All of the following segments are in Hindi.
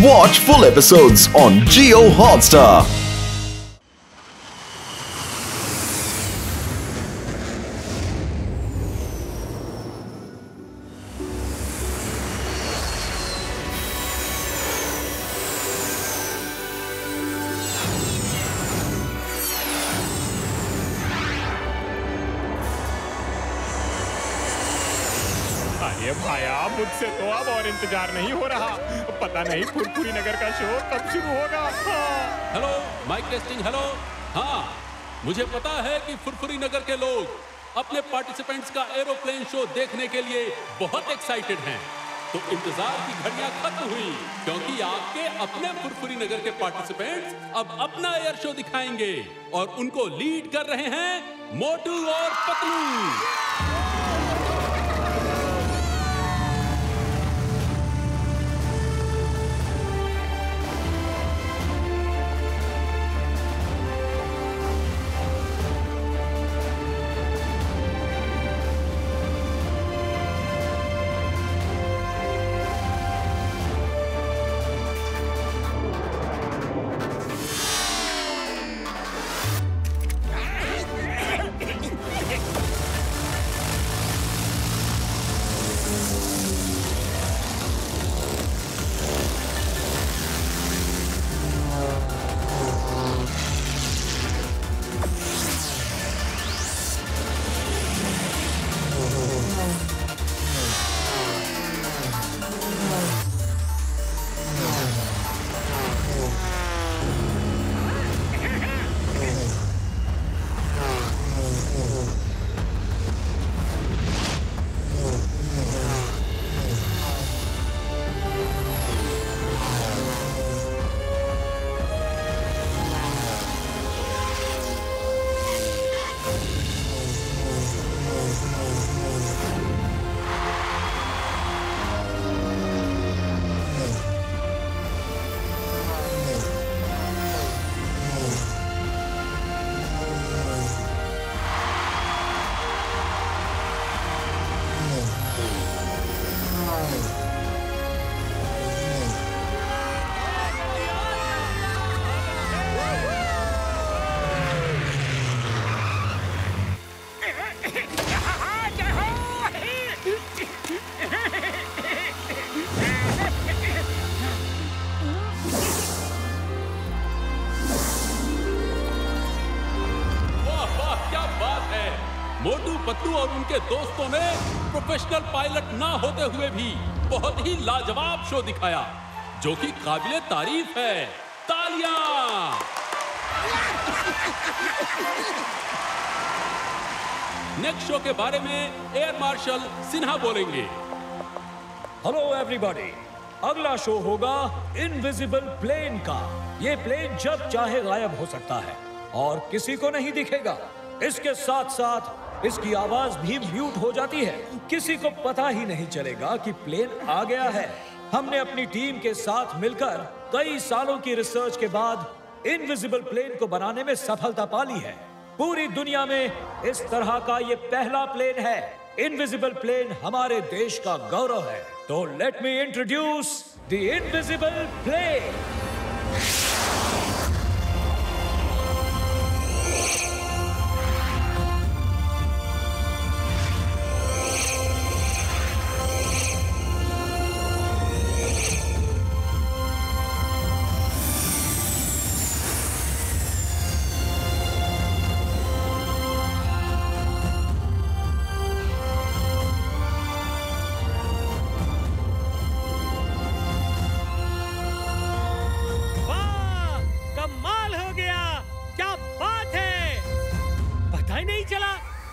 Watch full episodes on Jio Hotstar. अरे भाया, मुझसे तो अब और इंतजार नहीं हो रहा। पता नहीं फुरफुरी नगर का शो कब शुरू होगा। Hello, mic testing. हेलो। हाँ, मुझे पता है कि फुरफुरी नगर के लोग अपने पार्टिसिपेंट्स का एरोप्लेन शो देखने के लिए बहुत एक्साइटेड हैं। तो इंतजार की घड़ियां खत्म हुई, क्योंकि आपके अपने फुरफुरी नगर के पार्टिसिपेंट्स अब अपना एयर शो दिखाएंगे और उनको लीड कर रहे हैं मोटू और पतलू। मोटू, पतलू और उनके दोस्तों ने प्रोफेशनल पायलट ना होते हुए भी बहुत ही लाजवाब शो दिखाया, जो कि काबिले तारीफ है। तालियां! नेक्स्ट शो के बारे में एयर मार्शल सिन्हा बोलेंगे। हेलो एवरीबॉडी, अगला शो होगा इनविजिबल प्लेन का। ये प्लेन जब चाहे गायब हो सकता है और किसी को नहीं दिखेगा। इसके साथ साथ इसकी आवाज भी म्यूट हो जाती है। किसी को पता ही नहीं चलेगा कि प्लेन आ गया है। हमने अपनी टीम के साथ मिलकर कई सालों की रिसर्च के बाद इनविजिबल प्लेन को बनाने में सफलता पा ली है। पूरी दुनिया में इस तरह का ये पहला प्लेन है। इनविजिबल प्लेन हमारे देश का गौरव है। तो let me introduce the invisible plane.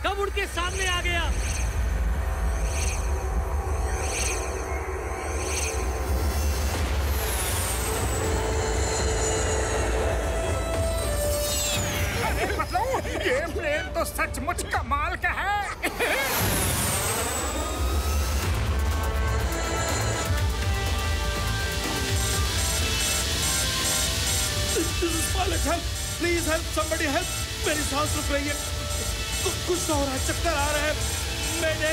कब उड़ के सामने आ गया। अरे मतलब ये प्लेन तो सचमुच कमाल का है। प्लीज हेल्प, somebody help, मेरी सांस रुक रही है, कुछ तो हो रहा है, चक्कर आ रहा है, मैंने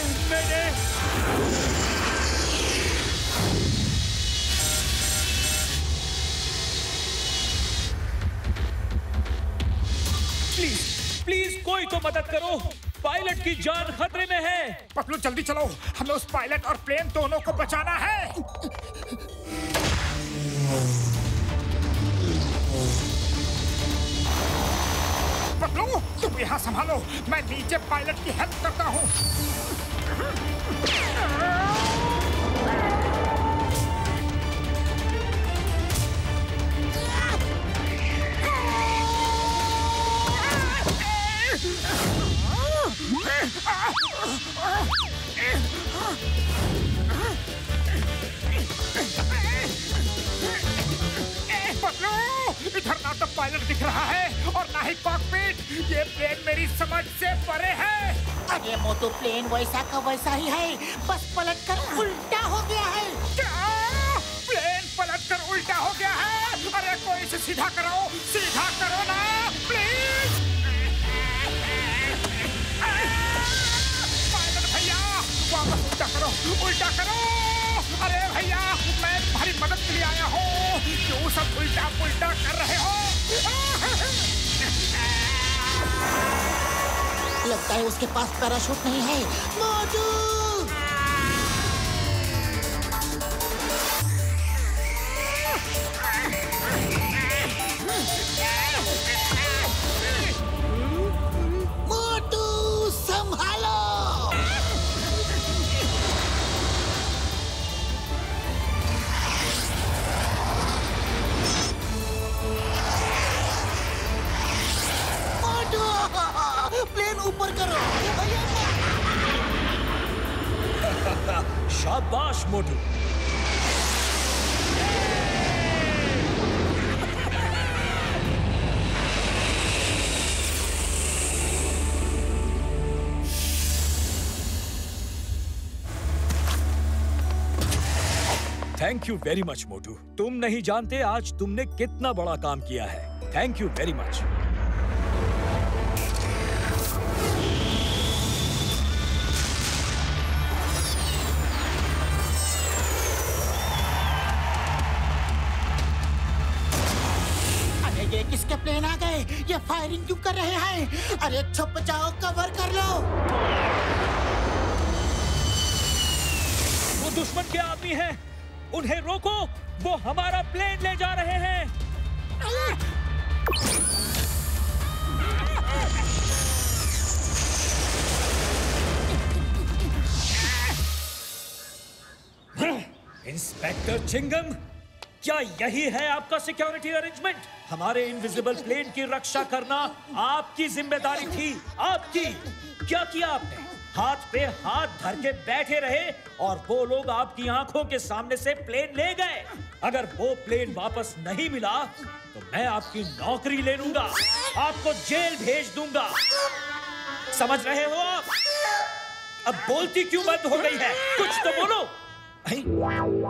प्लीज कोई तो मदद करो, पायलट की जान खतरे में है। पतलू जल्दी चलो, हमें उस पायलट और प्लेन दोनों को बचाना है। पतलू तुम यहाँ संभालो, मैं नीचे पायलट की हेल्प करता हूँ। इधर ना तो पायलट दिख रहा है और ना ही कॉकपिट। ये प्लेन मेरी समझ से परे है। अरे मोटू, प्लेन वैसा का वैसा ही है, बस पलट कर उल्टा हो गया है। क्या? प्लेन पलट कर उल्टा हो गया है? अरे कोई इसे सीधा करो ना प्लीज। पायलट भैया वापस उल्टा करो। अरे भैया मैं तुम्हारी मदद के लिए आया हूँ, क्यों सब उल्टा पुल्टा कर रहे हो? लगता है उसके पास पैराशूट नहीं है। मोटू! मोटू संभालो! प्लेन ऊपर करो। शाबाश मोटू। थैंक यू वेरी मच मोटू। तुम नहीं जानते आज तुमने कितना बड़ा काम किया है। Thank you very much. ये किसके प्लेन आ गए? ये फायरिंग क्यों कर रहे हैं? अरे छुप जाओ, कवर कर लो। वो दुश्मन के आदमी हैं, उन्हें रोको, वो हमारा प्लेन ले जा रहे हैं। इंस्पेक्टर चिंगम, क्या यही है आपका सिक्योरिटी अरेंजमेंट? हमारे इनविजिबल प्लेन की रक्षा करना आपकी जिम्मेदारी थी, आपकी। क्या किया आपने? हाथ पे हाथ धर के बैठे रहे और वो लोग आपकी आंखों के सामने से प्लेन ले गए। अगर वो प्लेन वापस नहीं मिला तो मैं आपकी नौकरी ले लूंगा, आपको जेल भेज दूंगा। समझ रहे हो आप? अब बोलती क्यों बंद हो गई है? कुछ तो बोलो।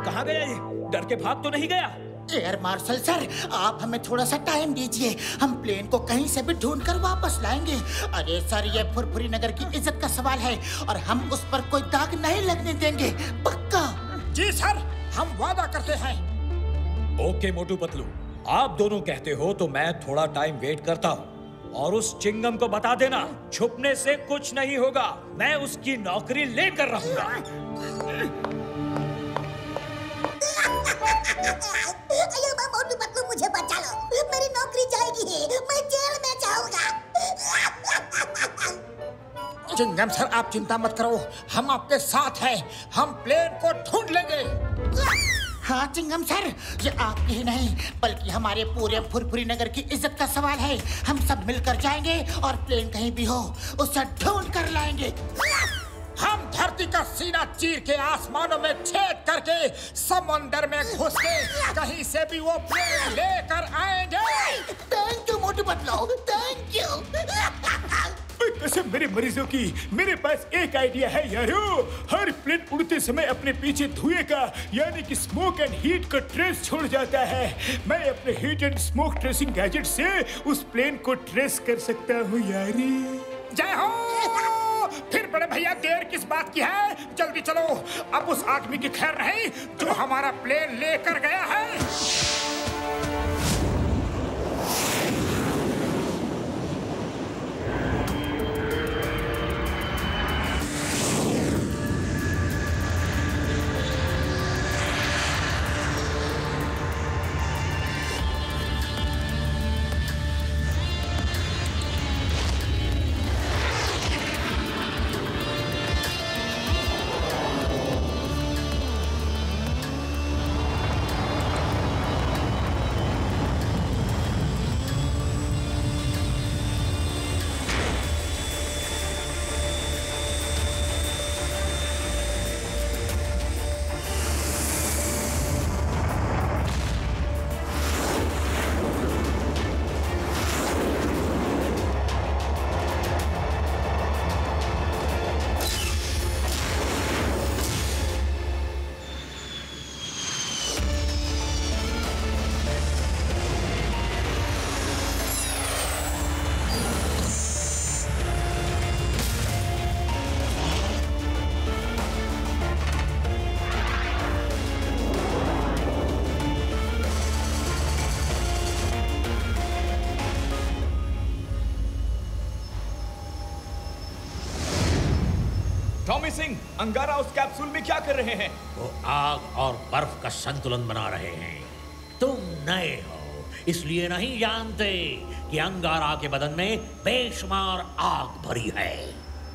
कहाँ गया ये? डर के भाग तो नहीं गया? एयर मार्शल सर, आप हमें थोड़ा सा टाइम दीजिए, हम प्लेन को कहीं से भी ढूंढ कर वापस लाएंगे। अरे सर, ये फुरफुरी नगर की इज्जत का सवाल है और हम उस पर कोई दाग नहीं लगने देंगे, पक्का। जी सर, हम वादा करते हैं। ओके मोटू पतलू, आप दोनों कहते हो तो मैं थोड़ा टाइम वेट करता हूँ। और उस चिंगम को बता देना, छुपने से कुछ नहीं होगा, मैं उसकी नौकरी लेकर रहूंगा। मोटू पतलू, मुझे बचा लो, मेरी नौकरी जाएगी, मैं जेल में जाऊंगा। चिंगम सर, आप चिंता मत करो, हम आपके साथ हैं, हम प्लेन को ढूंढ लेंगे। हाँ चिंगम सर, ये आपकी ही नहीं बल्कि हमारे पूरे फुरफुरी नगर की इज्जत का सवाल है। हम सब मिलकर जाएंगे और प्लेन कहीं भी हो उसे ढूंढ कर लाएंगे। हम धरती का सीना चीर के आसमानों में छेद करके समुंदर में घुस के कहीं से भी वो प्लेन लेकर आएंगे। Thank you Motu Patlu, thank you. कसम मेरे मरीजों की, मेरे पास एक आइडिया है यारो। हर प्लेन उड़ते समय अपने पीछे धुएं का यानी कि स्मोक एंड हीट का ट्रेस छोड़ जाता है। मैं अपने heat and smoke tracing gadget से उस प्लेन को ट्रेस कर सकता हूँ यारी। जय हो। फिर बड़े भैया देर किस बात की है, जल्दी चलो। अब उस आदमी की खैर नहीं जो हमारा प्लेन लेकर गया है। सिंह, अंगारा उस कैप्सूल में क्या कर रहे हैं? वो आग और बर्फ का संतुलन बना रहे हैं। तुम नए हो इसलिए नहीं जानते कि अंगारा के बदन में बेशुमार आग भरी है।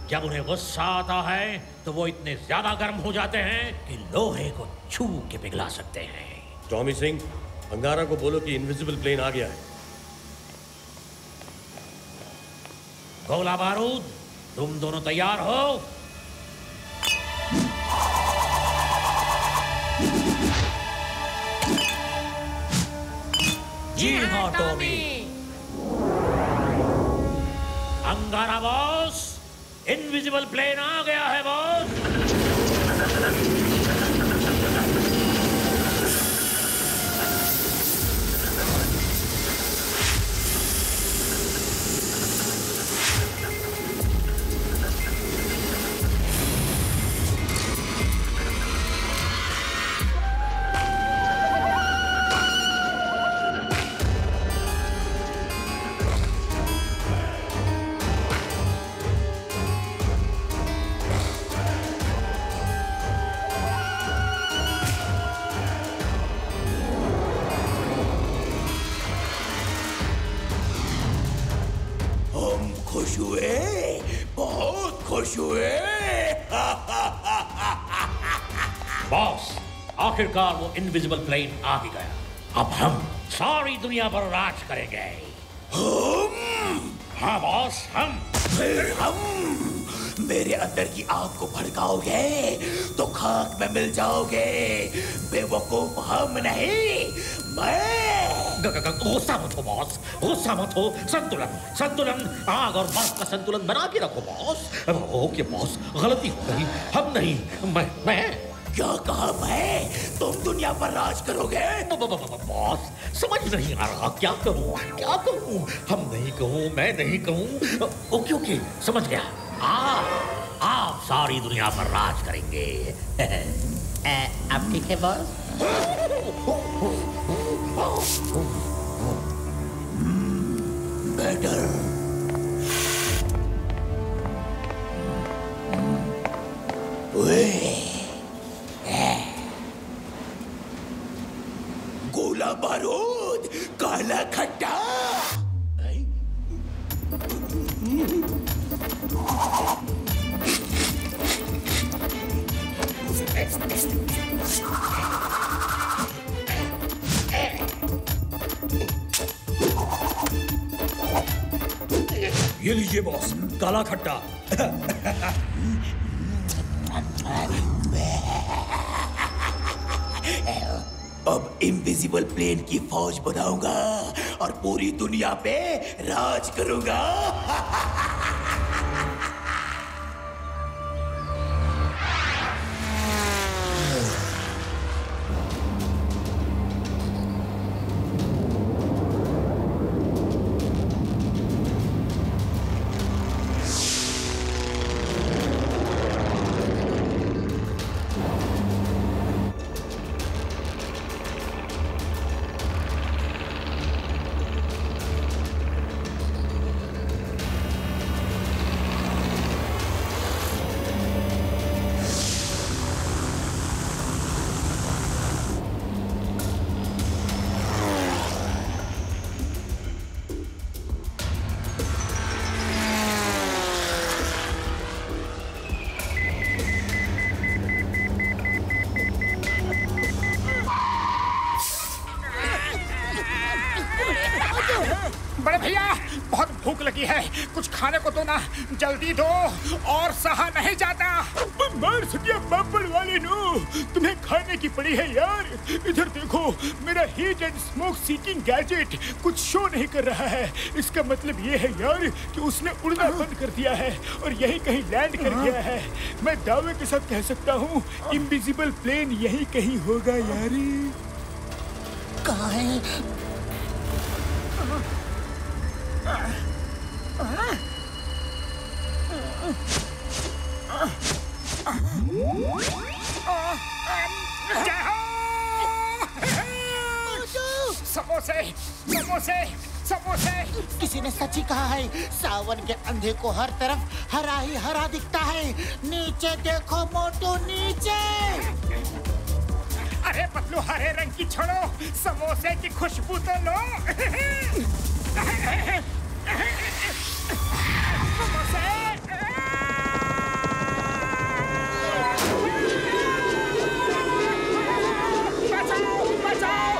जब उन्हें गुस्सा आता है तो वो इतने ज्यादा गर्म हो जाते हैं कि लोहे को छू के पिघला सकते हैं। टॉमी सिंह, अंगारा को बोलो कि इनविजिबल प्लेन आ गया है। गोला बारूद, तुम दोनों तैयार हो? जी हाँ टॉमी। अंगारा बॉस, इनविजिबल प्लेन आ गया है बॉस। खुश हुए, बहुत खुश हुए। बॉस, आखिरकार वो इनविजिबल प्लेन आ ही गया। अब हम सारी दुनिया पर राज करेंगे। हाँ बॉस, हम। फिर हम मेरे अंदर की आग को भड़काओगे तो खाक में मिल जाओगे। बेवकूफ हम नहीं, मैं। गुस्सा मत हो बॉस, गुस्सा मत हो। संतुलन, संतुलन, आग और बर्फ का संतुलन बना के रखो बॉस। ओके बॉस, गलती हो गई। हम नहीं, मैं। क्या कहा मैं? तुम दुनिया पर राज करोगे? बॉस, समझ नहीं आ रहा क्या करूं, क्या करूं? हम नहीं कहूं, मैं नहीं कहूं। ओके, समझ गया। आप सारी दुनिया पर राज करेंगे। अब ठीक है बॉस? बेटर। गोला बारूद, काला खट्टा। ये लीजिए बॉस, काला खट्टा। अब इनविजिबल प्लेन की फौज बनाऊंगा और पूरी दुनिया पे राज करूंगा। बड़े भैया, बहुत भूख लगी है, कुछ खाने को दो ना, जल्दी दो और सहा नहीं जाता। मार सटिया पापड़ वाले नो, तुम्हें खाने की पड़ी है यार। इधर देखो, मेरा heat and smoke seeking gadget कुछ शो नहीं कर रहा है। इसका मतलब ये है यार कि उसने उड़ना बंद कर दिया है और यहीं कहीं लैंड कर गया है। मैं दावे के साथ कह सकता हूँ इनविजिबल प्लेन यहीं कहीं होगा यार। कहाँ है? समोसे, समोसे, समोसे। किसी ने सच ही कहा है, सावन के अंधे को हर तरफ हरा ही हरा दिखता है। नीचे देखो मोटू, नीचे। अरे पतलू, हरे रंग की छोड़ो, समोसे की खुशबू तो लो। समोसे। बचाओ, बचाओ।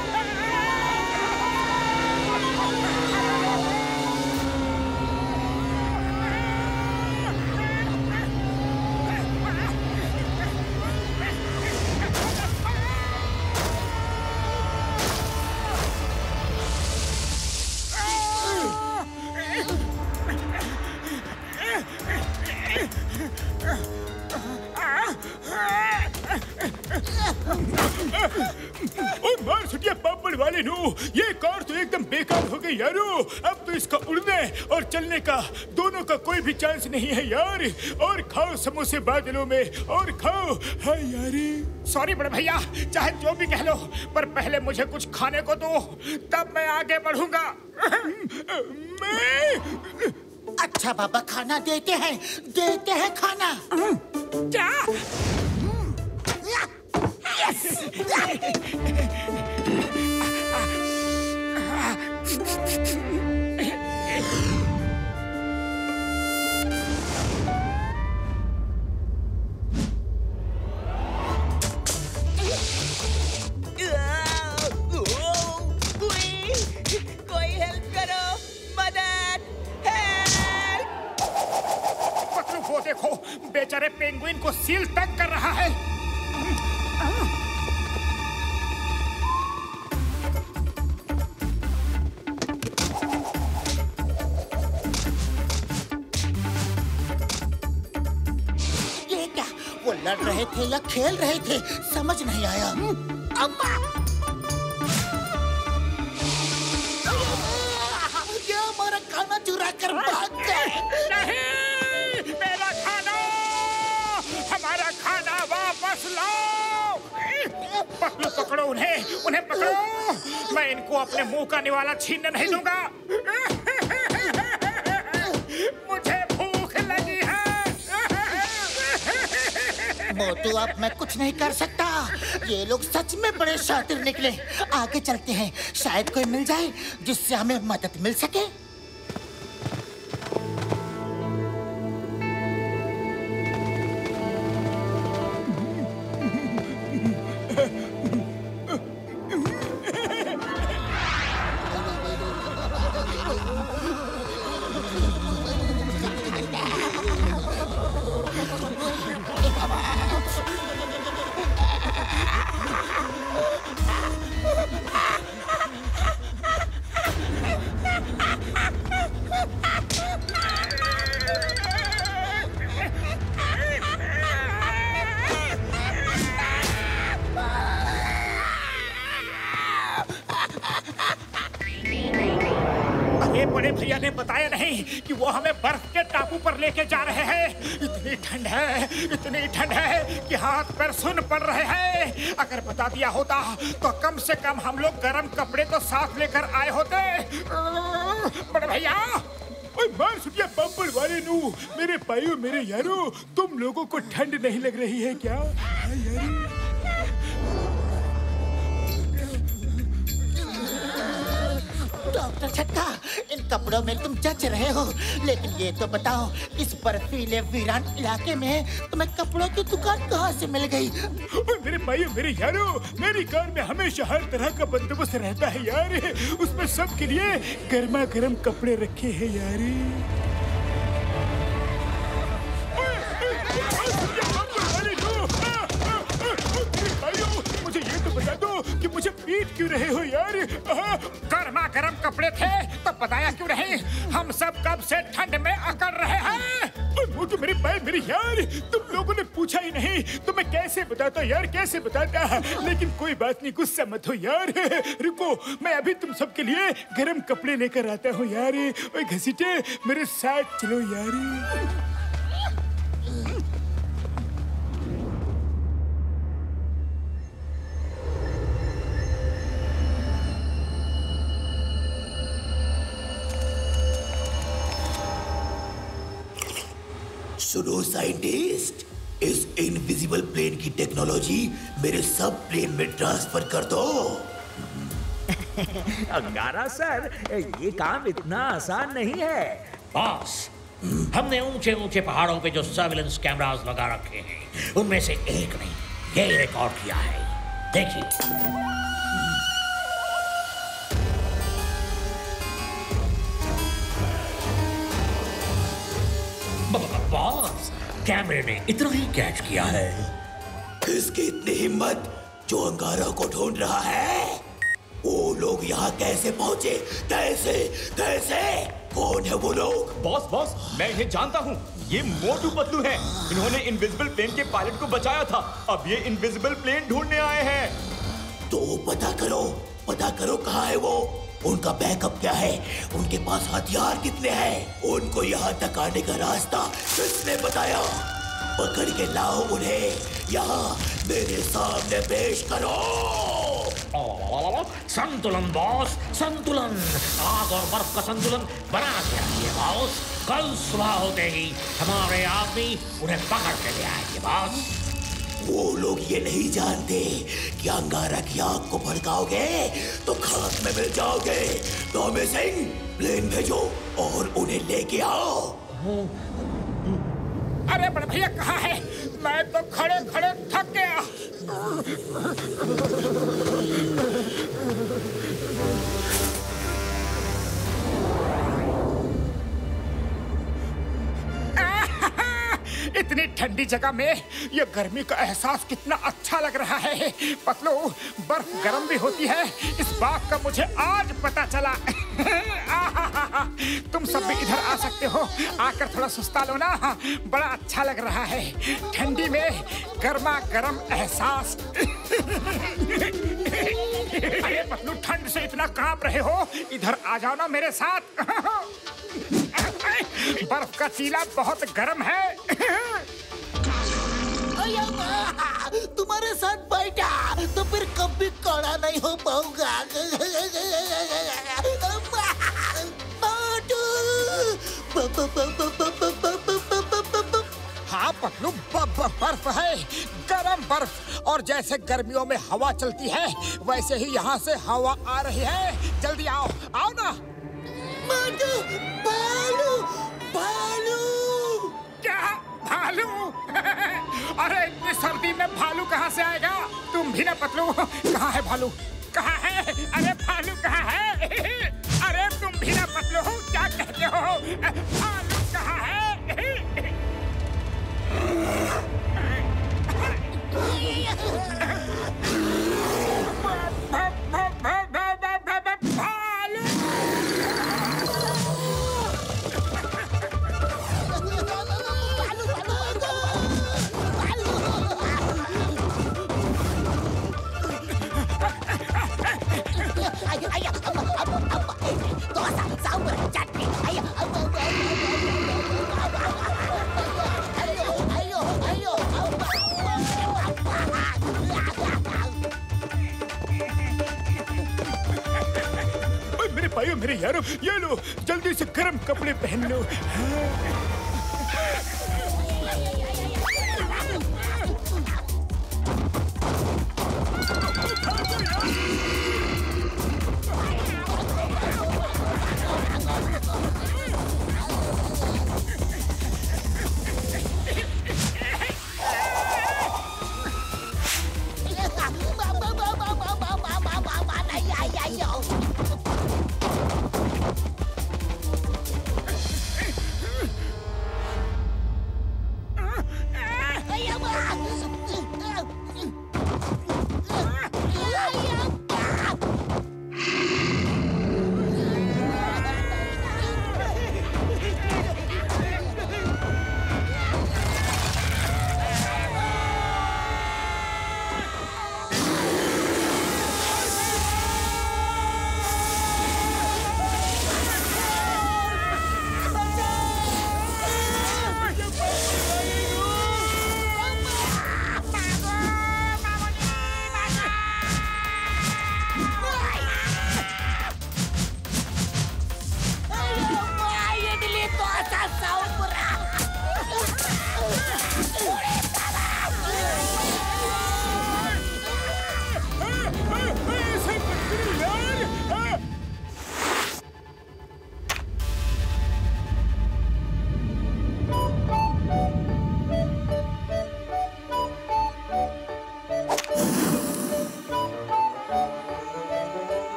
ओए मार सुटिया पापड़ वाले नो, ये कार तो एकदम बेकार हो गई यारो। अब तो इसका उड़ने और चलने का दोनों का कोई भी चांस नहीं है यार। और खाओ समोसे बादलों में, और खाओ। हाय यारी। सॉरी बड़े भैया, चाहे जो भी कह लो, पर पहले मुझे कुछ खाने को दो, तब मैं आगे बढ़ूंगा। मैं अच्छा बाबा, खाना देते हैं, देते हैं खाना। क्या? कोई हेल्प करो, मदद, हेल्प। पतलू, वो देखो, बेचारे पेंगुइन को सील तंग कर रहा है। ये क्या, वो लड़ रहे थे या खेल रहे थे, समझ नहीं आया। अम्मा! ये हमारा खाना चुरा कर भाग गए। नहीं, मेरा खाना, हमारा खाना वापस लाओ। पकड़ो, पकड़ो उन्हें, उन्हें पकड़ो। मैं इनको अपने मुंह का निवाला छीनने नहीं दूंगा। मुझे भूख लगी है। मोटू, अब मैं कुछ नहीं कर सकता। ये लोग सच में बड़े शातिर निकले। आगे चलते हैं, शायद कोई मिल जाए जिससे हमें मदद मिल सके। बड़े भैया ने बताया नहीं कि वो हमें बर्फ के टापू पर लेके जा रहे हैं। इतनी ठंड है, इतनी ठंड है कि हाथ पैर सुन पड़ रहे हैं। अगर बता दिया होता तो कम से कम हम लोग गर्म कपड़े तो साथ लेकर आए होते। बड़े भैया, ओए मार सुटिया पापड़ वाले नू, मेरे भाइयों, मेरे यारों, तुम लोगों को ठंड नहीं लग रही है क्या? डॉक्टर छक्का, इन कपड़ों में तुम जच रहे हो, लेकिन ये तो बताओ, इस बर्फीले वीरान इलाके में तुम्हें कपड़ों की दुकान कहाँ से मिल गई? मेरे भाइयों, मेरे यारों, मेरी कार में हमेशा हर तरह का बंदोबस्त रहता है यार। उसमें सबके लिए गर्मा गर्म कपड़े रखे हैं यार। मुझे ये तो बता दो कि मुझे पीट क्यों रहे हो यार? गर्मा गर्म कपड़े थे तो बताया क्यों नहीं? हम सब कब से ठंड में अकड़ रहे हैं। वो तो मेरे भाई, मेरे यार, तुम लोगों ने पूछा ही नहीं तो मैं कैसे बताता यार, कैसे बताता। लेकिन कोई बात नहीं, गुस्सा मत हो यार। रुको, मैं अभी तुम सबके लिए गर्म कपड़े लेकर आता हूँ यार। ओए घसीटे, मेरे साथ चलो यार। सुनो साइंटिस्ट, इस इनविजिबल प्लेन की टेक्नोलॉजी मेरे सब प्लेन में ट्रांसफर कर दो। अंगारा सर, ये काम इतना आसान नहीं है। बॉस, हमने ऊंचे ऊंचे पहाड़ों पे जो सर्विलेंस कैमरास लगा रखे हैं, उनमें से एक ने ये रिकॉर्ड किया है। देखिए। बॉस, कैमरे ने इतना ही कैच किया है। इसकी इतनी हिम्मत जो अंगारा को ढूंढ रहा है। वो लोग यहाँ कैसे पहुंचे? कैसे कैसे? कौन है वो लोग? बॉस, मैं इन्हें जानता हूँ। ये मोटू पतलू हैं। इन्होंने इनविजिबल प्लेन के पायलट को बचाया था। अब ये इनविजिबल प्लेन ढूंढने आए हैं। तो पता करो कहाँ है वो। उनका बैकअप क्या है? उनके पास हथियार कितने हैं? उनको यहाँ तक आने का रास्ता किसने बताया? पकड़ के लाओ उन्हें, यहाँ मेरे सामने पेश करो। संतुलन बॉस, संतुलन। आग और बर्फ का संतुलन बना के रखिए बॉस। कल सुबह होते ही हमारे आदमी उन्हें पकड़ के ले आएंगे बॉस। वो लोग ये नहीं जानते कि अंगारा की आग को भड़काओगे तो खाक में मिल जाओगे। टॉमी सिंह, प्लेन भेजो और उन्हें लेके आओ। अरे बड़े भैया कहाँ है? मैं तो खड़े खड़े थक गया। इतनी ठंडी जगह में ये गर्मी का एहसास कितना अच्छा लग रहा है। पतलू, बर्फ गर्म भी होती है, इस बात का मुझे आज पता चला। तुम सब भी इधर आ सकते हो। आकर थोड़ा सुस्ता लो ना, बड़ा अच्छा लग रहा है। ठंडी में गर्मा गर्म एहसास। अरे पतलू, ठंड से इतना कांप रहे हो, इधर आ जाओ ना मेरे साथ। बर्फ का टीला बहुत गर्म है। तुम्हारे साथ बैठा तो फिर कभी कड़ा नहीं हो पाऊंगा। हाँ पतलू, बर्फ है, गरम बर्फ। और जैसे गर्मियों में हवा चलती है, वैसे ही यहाँ से हवा आ रही है। जल्दी आओ, आओ ना। भालू, भालू। क्या भालू? अरे इतनी सर्दी में भालू कहाँ से आएगा? तुम भी ना पतलू। कहाँ है भालू? कहाँ है? अरे भालू कहाँ है? अरे तुम भी ना पतलू, क्या कहते हो? भालू कहाँ है? मेरे भाइयों, मेरे यारों, ये लो, जल्दी से गर्म कपड़े पहन लो।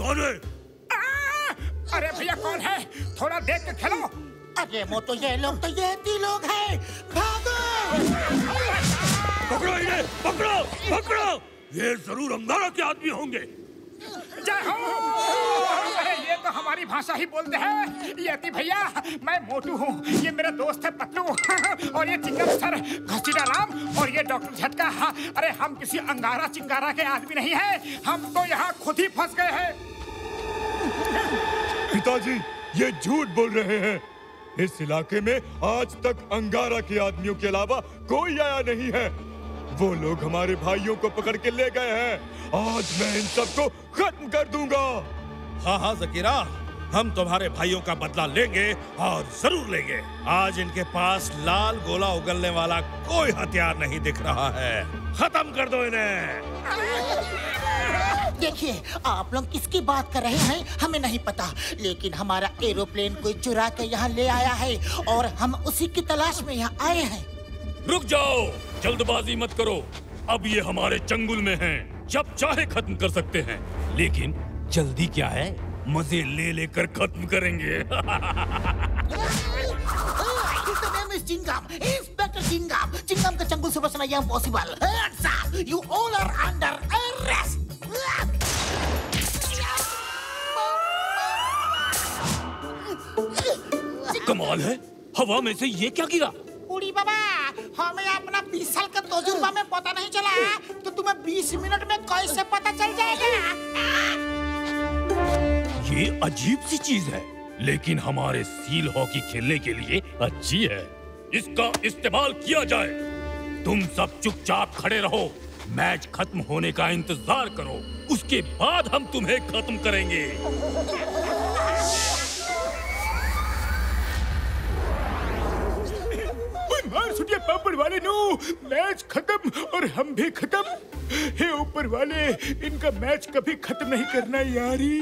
कौन है? अरे भैया कौन है? थोड़ा देख के खेलो। अरे मोटू ये लोग तो ये लोग हैं। भागो! पकड़ो इन्हें, पकड़ो, पकड़ो! ये जरूर अंगारा के आदमी होंगे। जय हो! अरे ये तो हमारी भाषा ही बोलते हैं। यति भैया, मैं मोटू हूँ, ये मेरा दोस्त है पतलू और ये चिंगम सर घसीटा राम और ये डॉक्टर झटका। अरे हम किसी अंगारा चिंगारा के आदमी नहीं हैं, हम तो यहाँ खुद ही फंस गए हैं। पिताजी, ये झूठ बोल रहे हैं। इस इलाके में आज तक अंगारा के आदमियों के अलावा कोई आया नहीं है। वो लोग हमारे भाइयों को पकड़ के ले गए हैं। आज मैं इन सबको खत्म कर दूंगा। हाँ हाँ ज़कीरा, हम तुम्हारे भाइयों का बदला लेंगे और जरूर लेंगे। आज इनके पास लाल गोला उगलने वाला कोई हथियार नहीं दिख रहा है। खत्म कर दो इन्हें। देखिए, आप लोग किसकी बात कर रहे हैं हमें नहीं पता, लेकिन हमारा एरोप्लेन कोई चुरा के यहाँ ले आया है और हम उसी की तलाश में यहाँ आए हैं। रुक जाओ, जल्दबाजी मत करो। अब ये हमारे चंगुल में हैं, जब चाहे खत्म कर सकते हैं। लेकिन जल्दी क्या है, मजे ले लेकर खत्म करेंगे। चिंगम, इंस्पेक्टर चिंगम, चिंगम का चंगुल से बचना ये impossible. You all are under arrest. कमाल है, हवा में से ये क्या गिरा? उड़ी बाबा, हमें अपना 20 साल का तजुर्बा में पता नहीं चला, तो तुम्हें 20 मिनट में कैसे पता चल जाएगा? ये अजीब सी चीज है, लेकिन हमारे सील हॉकी खेलने के लिए अच्छी है। इसका इस्तेमाल किया जाए। तुम सब चुपचाप खड़े रहो, मैच खत्म होने का इंतजार करो, उसके बाद हम तुम्हें खत्म करेंगे। मार सुनिए पापड़ वाले नो, मैच खत्म और हम भी खत्म। हे ऊपर वाले, इनका मैच कभी खत्म नहीं करना यारी।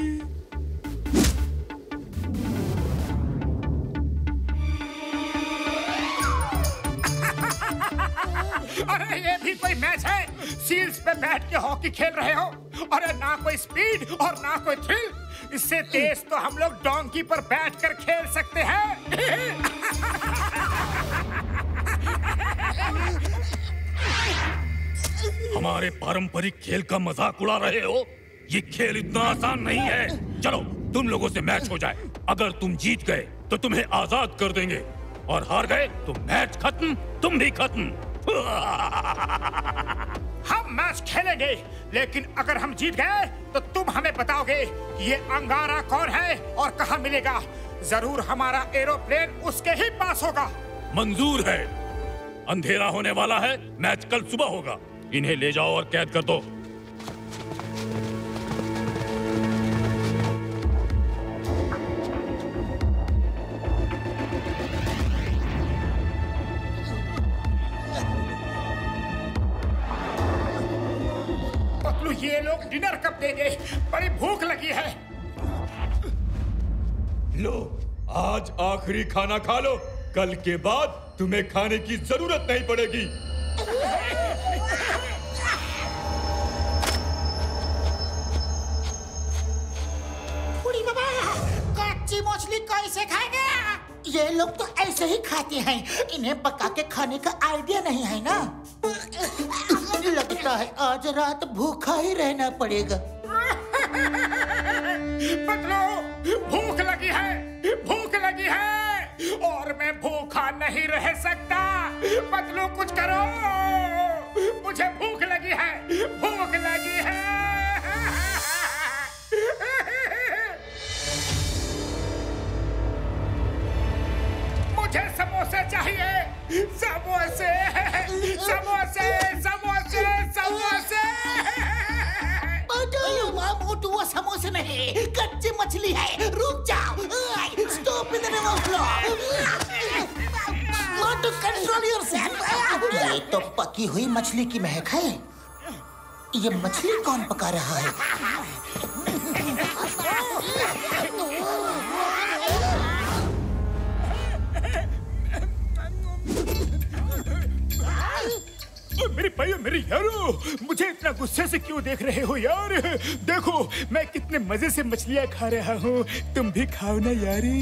अरे ये भी कोई मैच है? सील्स पे बैठ के हॉकी खेल रहे हो? अरे ना कोई स्पीड और ना कोई थ्रिल। इससे तेज तो हम लोग डोंकी पर बैठकर खेल सकते हैं। हमारे पारंपरिक खेल का मजाक उड़ा रहे हो? ये खेल इतना आसान नहीं है। चलो तुम लोगों से मैच हो जाए। अगर तुम जीत गए तो तुम्हें आजाद कर देंगे, और हार गए तो मैच खत्म, तुम भी खत्म। हम मैच खेलेंगे, लेकिन अगर हम जीत गए तो तुम हमें बताओगे कि ये अंगारा कौन है और कहाँ मिलेगा। जरूर हमारा एरोप्लेन उसके ही पास होगा। मंजूर है। अंधेरा होने वाला है, मैच कल सुबह होगा। इन्हें ले जाओ और कैद कर दो। पतलू, ये लोग डिनर कब देंगे? बड़ी भूख लगी है। लो, आज आखिरी खाना खा लो। कल के बाद तुम्हें खाने की जरूरत नहीं पड़ेगी। उड़ी बाबा, कच्ची मछली कैसे खाएंगे? ये लोग तो ऐसे ही खाते हैं, इन्हें पका के खाने का आइडिया नहीं है ना। लगता है आज रात भूखा ही रहना पड़ेगा। पतलू, भूख लगी है, भूख लगी है, और मैं भूखा नहीं रह सकता। पतलू कुछ करो, मुझे भूख लगी है, भूख लगी है। मुझे समोसे चाहिए, समोसे, समोसे, समोसे, समोसे। मोटू, वो समोसे नहीं, कच्ची मछली है। रुक जाओ। Stop in the name of law. Motu, control yourself. ये तो पकी हुई मछली की महक है। ये मछली कौन पका रहा है? मेरे भाइयों मेरे यारो, मुझे इतना गुस्से से क्यों देख रहे हो यार? देखो मैं कितने मजे से मछलियाँ खा रहा हूँ, तुम भी खाओ ना यारी।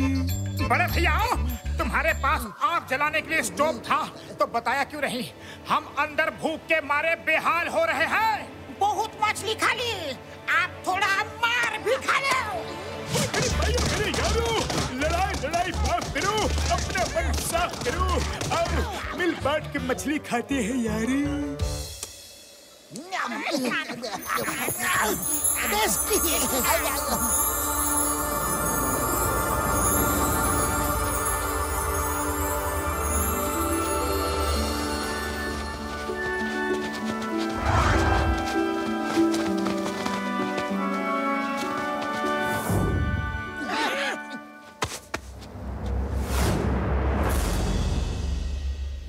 बड़े भैया, तुम्हारे पास आग जलाने के लिए स्टोव था तो बताया क्यों नहीं? हम अंदर भूख के मारे बेहाल हो रहे हैं। बहुत मछली खा ली, आप थोड़ा मार भी खा लो। मेरे भाइयों मेरे यारो, लड़ाई माफ करो, अपना मन साफ करो और मिल बांट के मछली खाते हैं यारी।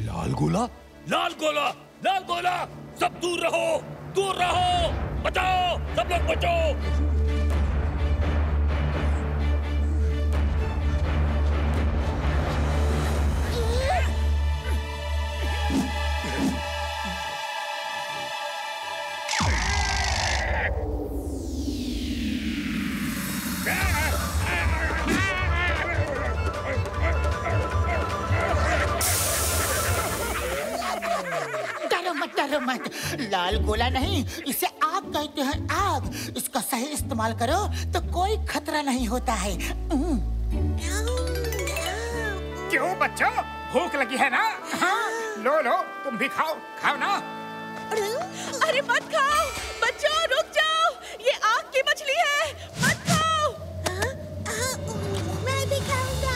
लाल गोला, सब दूर रहो, बचाओ, सब लोग बचाओ। डरो मत, लाल गोला नहीं, इसे आग कहते हैं, आग। इसका सही इस्तेमाल करो तो कोई खतरा नहीं होता है। क्यों बच्चों, भूख लगी है ना? हाँ, लो तुम भी खाओ ना। अरे मत खाओ बच्चों, रुक जाओ, ये आग की मछली है, मत खाओ। मैं भी खाऊंगा।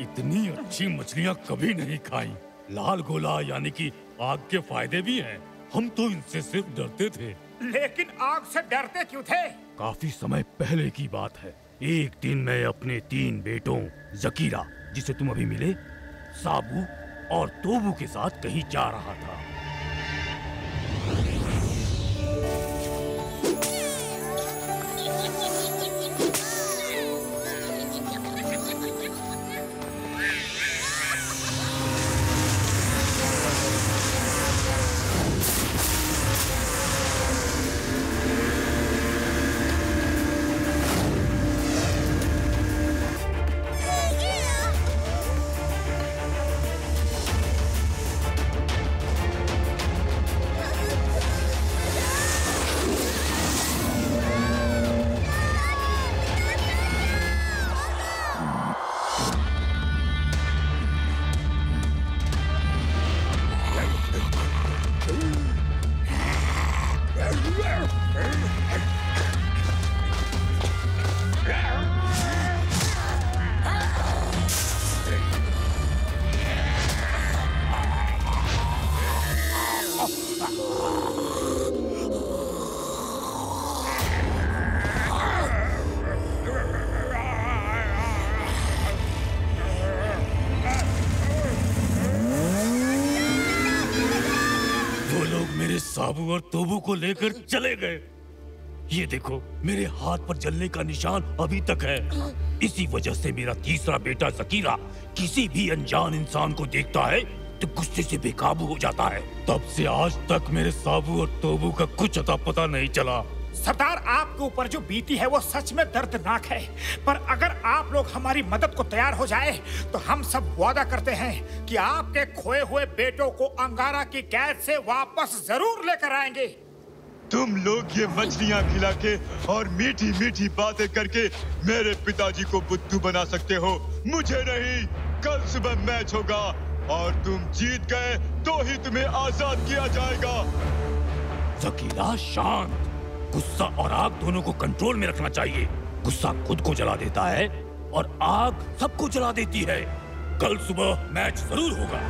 इतनी अच्छी मछलियाँ कभी नहीं खाई। लाल गोला यानी कि आग के फायदे भी हैं। हम तो इनसे सिर्फ डरते थे। लेकिन आग से डरते क्यों थे? काफी समय पहले की बात है। एक दिन मैं अपने 3 बेटों जकीरा, जिसे तुम अभी मिले, साबू और तोबू के साथ कहीं जा रहा था। साबू और तोबू को लेकर चले गए। ये देखो, मेरे हाथ पर जलने का निशान अभी तक है। इसी वजह से मेरा तीसरा बेटा जकीरा किसी भी अनजान इंसान को देखता है तो गुस्से से बेकाबू हो जाता है। तब से आज तक मेरे साबू और तोबू का कुछ अता पता नहीं चला। सरदार, आपके ऊपर जो बीती है वो सच में दर्दनाक है, पर अगर आप लोग हमारी मदद को तैयार हो जाए तो हम सब वादा करते हैं कि आपके खोए हुए बेटों को अंगारा की कैद से वापस जरूर लेकर आएंगे। तुम लोग ये मछलियाँ खिला के और मीठी मीठी बातें करके मेरे पिताजी को बुद्धू बना सकते हो, मुझे नहीं। कल सुबह मैच होगा और तुम जीत गए तो ही तुम्हें आजाद किया जाएगा। जकीरा, शांत। गुस्सा और आग दोनों को कंट्रोल में रखना चाहिए। गुस्सा खुद को जला देता है और आग सबको जला देती है। कल सुबह मैच जरूर होगा।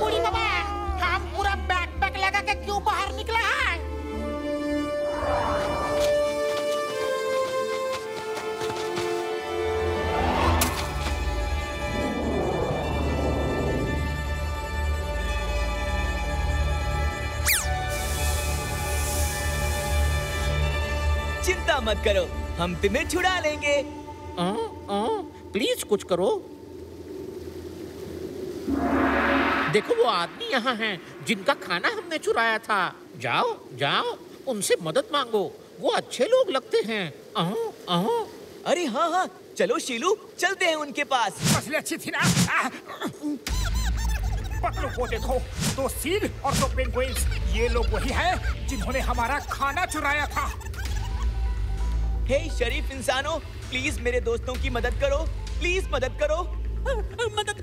बूढ़ी बाबा, हम पूरा बैकपैक लगा के क्यों बाहर निकला है? चिंता मत करो, हम तुम्हें छुड़ा लेंगे। प्लीज कुछ करो। देखो वो आदमी यहाँ हैं जिनका खाना हमने चुराया था। जाओ जाओ, उनसे मदद मांगो, वो अच्छे लोग लगते हैं। अरे हाँ हाँ, चलो शीलू, चलते हैं उनके पास। मछली अच्छी थी ना? पतलू को देखो, 2 सील और 2 पेंगुइन्स, ये लोग वही हैं जिन्होंने हमारा खाना चुराया था। हे शरीफ इंसानों, प्लीज मेरे दोस्तों की मदद करो, प्लीज मदद करो। मदद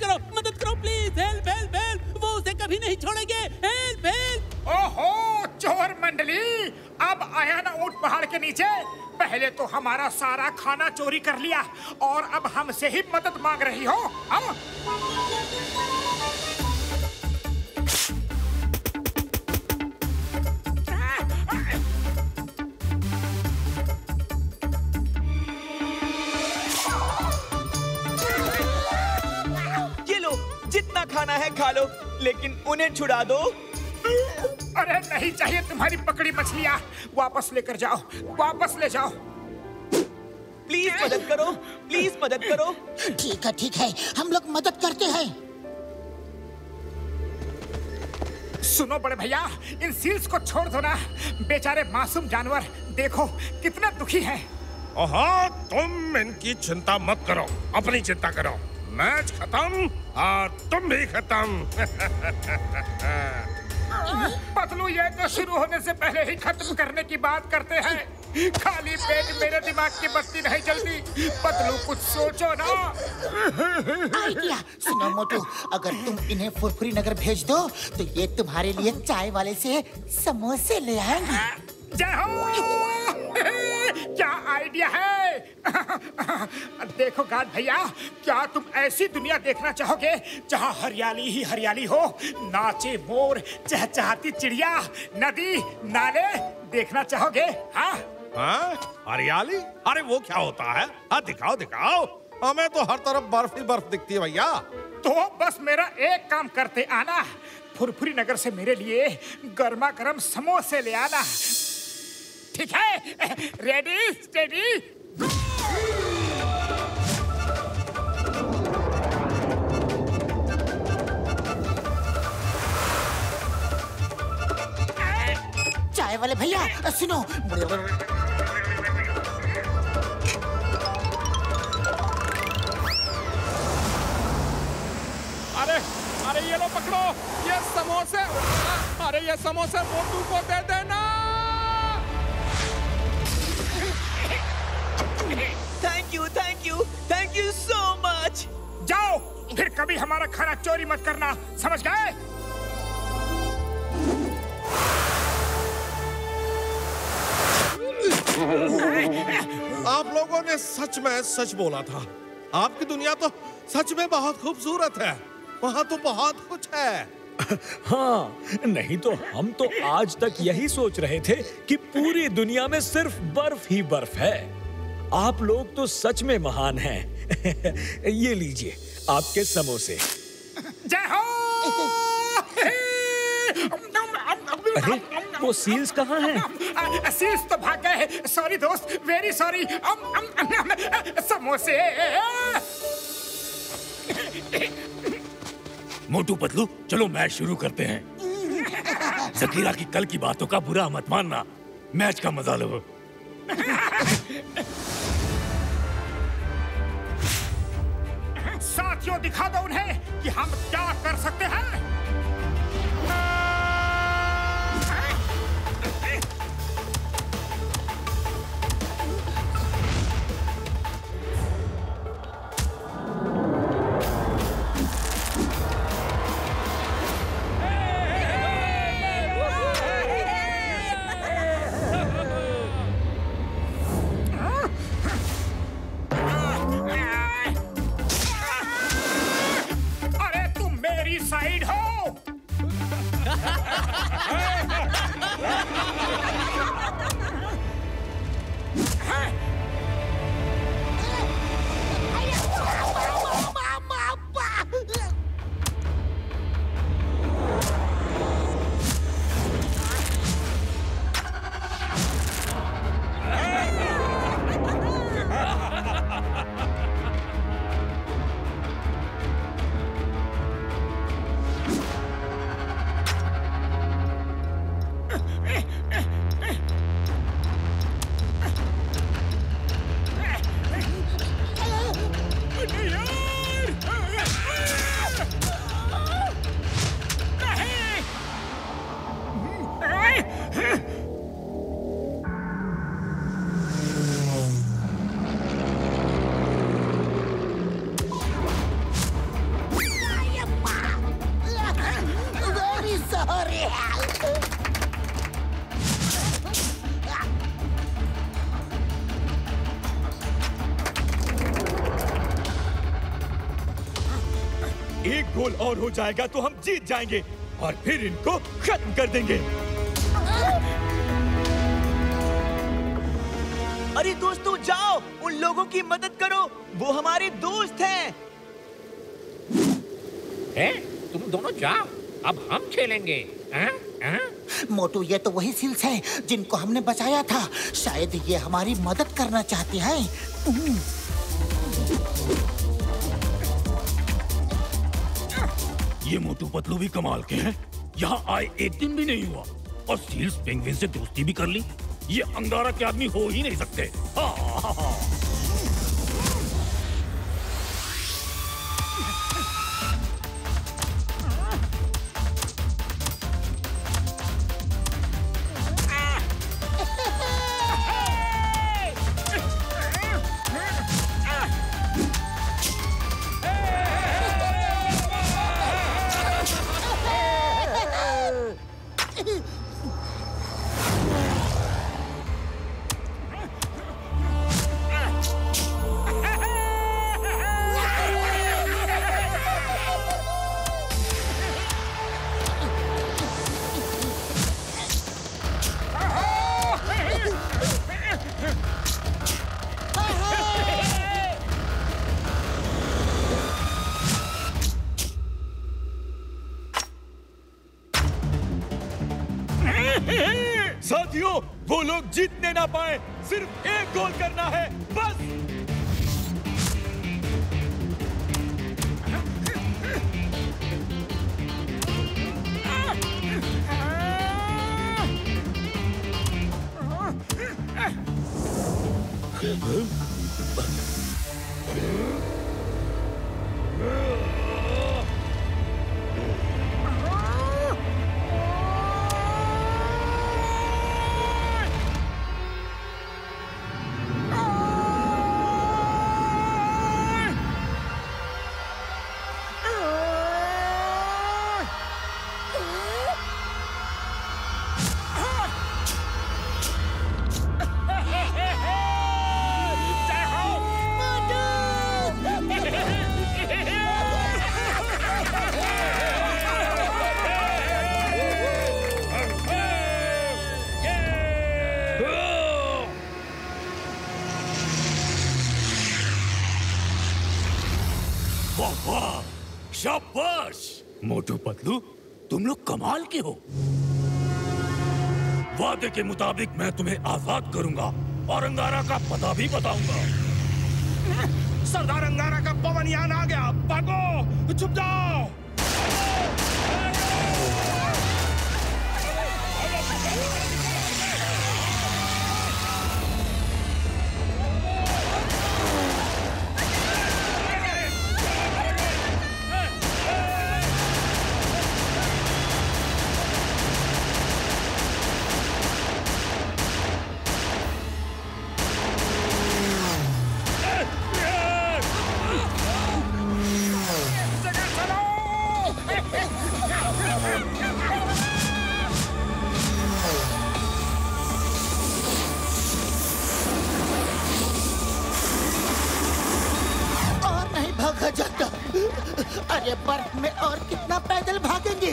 करो प्लीज, हेल्प हेल्प हेल्प, वो उसे कभी नहीं छोड़ेंगे, हेल्प हेल्प। ओहो चोर मंडली, अब आया ना ऊंट पहाड़ के नीचे। पहले तो हमारा सारा खाना चोरी कर लिया और अब हमसे ही मदद मांग रही हो हम? जितना खाना है खा लो, लेकिन उन्हें छुड़ा दो। अरे नहीं चाहिए तुम्हारी पकड़ी मछलियाँ, वापस लेकर जाओ, वापस ले जाओ। प्लीज मदद करो, प्लीज मदद करो। ठीक है, हम लोग मदद करते हैं। सुनो बड़े भैया, इन सील्स को छोड़ दो ना, बेचारे मासूम जानवर देखो कितना दुखी हैं। ओहो, तुम इनकी चिंता मत करो, अपनी चिंता करो। मैच खत्म और तुम भी खत्म। पतलू, ये तो शुरू होने से पहले ही खत्म करने की बात करते हैं। खाली पेट मेरे दिमाग की बत्ती नहीं जलती। पतलू कुछ सोचो ना। आइडिया सुनो मोटू, अगर तुम इन्हें फुरफुरी नगर भेज दो तो ये तुम्हारे लिए चाय वाले से समोसे ले आएंगे। जय हो। क्या आइडिया है। देखो गार्ड भैया, क्या तुम ऐसी दुनिया देखना चाहोगे जहाँ हरियाली ही हरियाली हो, नाचे मोर, चहचहाती चिड़िया, नदी नाले देखना चाहोगे? हाँ हरियाली? अरे वो क्या होता है? हाँ दिखाओ दिखाओ, हमें तो हर तरफ बर्फ ही बर्फ दिखती है भैया। तो बस मेरा एक काम करते आना, फुरफुरी नगर से मेरे लिए गर्मा गर्म समोसे ले आना। ठीक है? रेडी स्टेडी चाय वाले भैया सुनो। अरे ये लो पकड़ो, ये समोसे। अरे ये समोसे मोटू को दे देना। Thank you so much. जाओ, फिर कभी हमारा खाना चोरी मत करना, समझ गए? आप लोगों ने सच में सच बोला था। आपकी दुनिया तो सच में बहुत खूबसूरत है, वहाँ तो बहुत कुछ है। हाँ, नहीं तो हम तो आज तक यही सोच रहे थे कि पूरी दुनिया में सिर्फ बर्फ ही बर्फ है। आप लोग तो सच में महान हैं। ये लीजिए आपके समोसे। जय हो। अरे वो सील्स कहाँ हैं? सील्स तो भाग गए। सॉरी दोस्त, वेरी सॉरी। समोसे। मोटू पतलू, चलो मैच शुरू करते हैं। जकीरा की कल की बातों का बुरा मत मानना, मैच का मजा लो। साथियों, दिखा दो उन्हें कि हम क्या कर सकते हैं। गोल और हो जाएगा तो हम जीत जाएंगे और फिर इनको खत्म कर देंगे। अरे दोस्तों जाओ, उन लोगों की मदद करो, वो हमारे दोस्त हैं। तुम दोनों जाओ, अब हम खेलेंगे। मोटू, ये तो वही सील्स हैं जिनको हमने बचाया था। शायद ये हमारी मदद करना चाहते हैं। ये मोटू पतलू भी कमाल के हैं। यहाँ आए एक दिन भी नहीं हुआ और सील्स पेंगुइन से दोस्ती भी कर ली। ये अंगारा के आदमी हो ही नहीं सकते। साथियों, वो लोग जीतने ना पाए, सिर्फ एक गोल करना है बस। शाबाश मोटू पतलू, तुम लोग कमाल के हो। वादे के मुताबिक मैं तुम्हें आजाद करूंगा और अंगारा का पता भी बताऊंगा। सरदार अंगारा का पवन यान आ गया, भागो, छुप जाओ। अरे बर्फ में और कितना पैदल भागेंगे।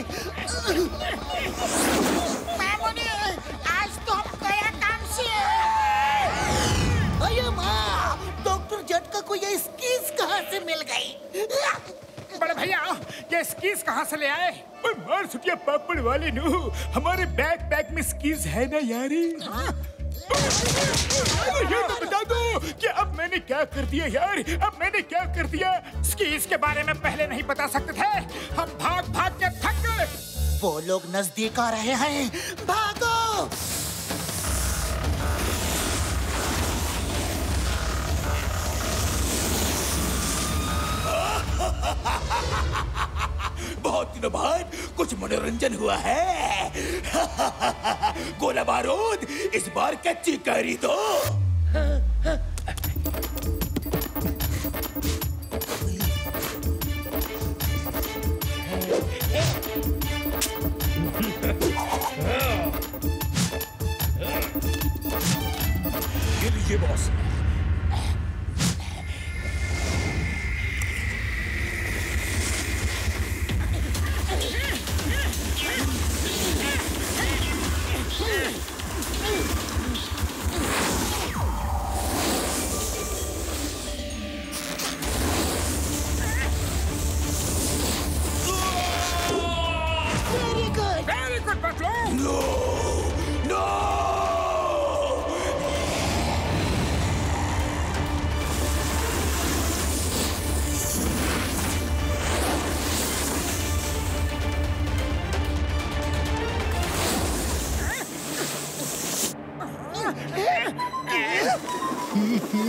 मामूनी, आज तो हम गया काम से। अरे माँ, डॉक्टर झटका को ये स्कीज कहाँ से मिल गई? बड़े भैया, ये स्कीज कहाँ से ले आए? मार सुटिया पापड़ वाले नु, हमारे बैकपैक में स्कीज है ना यारी। ये तो बता दो कि अब मैंने क्या कर दिया यार, अब मैंने क्या कर दिया? स्कीज के बारे में पहले नहीं बता सकते थे, हम भाग भाग के थक गए। वो लोग नजदीक आ रहे हैं, भागो। बहुत दिनों बाद कुछ मनोरंजन हुआ है। गोला बारूद, इस बार कच्ची कैरी दो। ये लीजिए बॉस।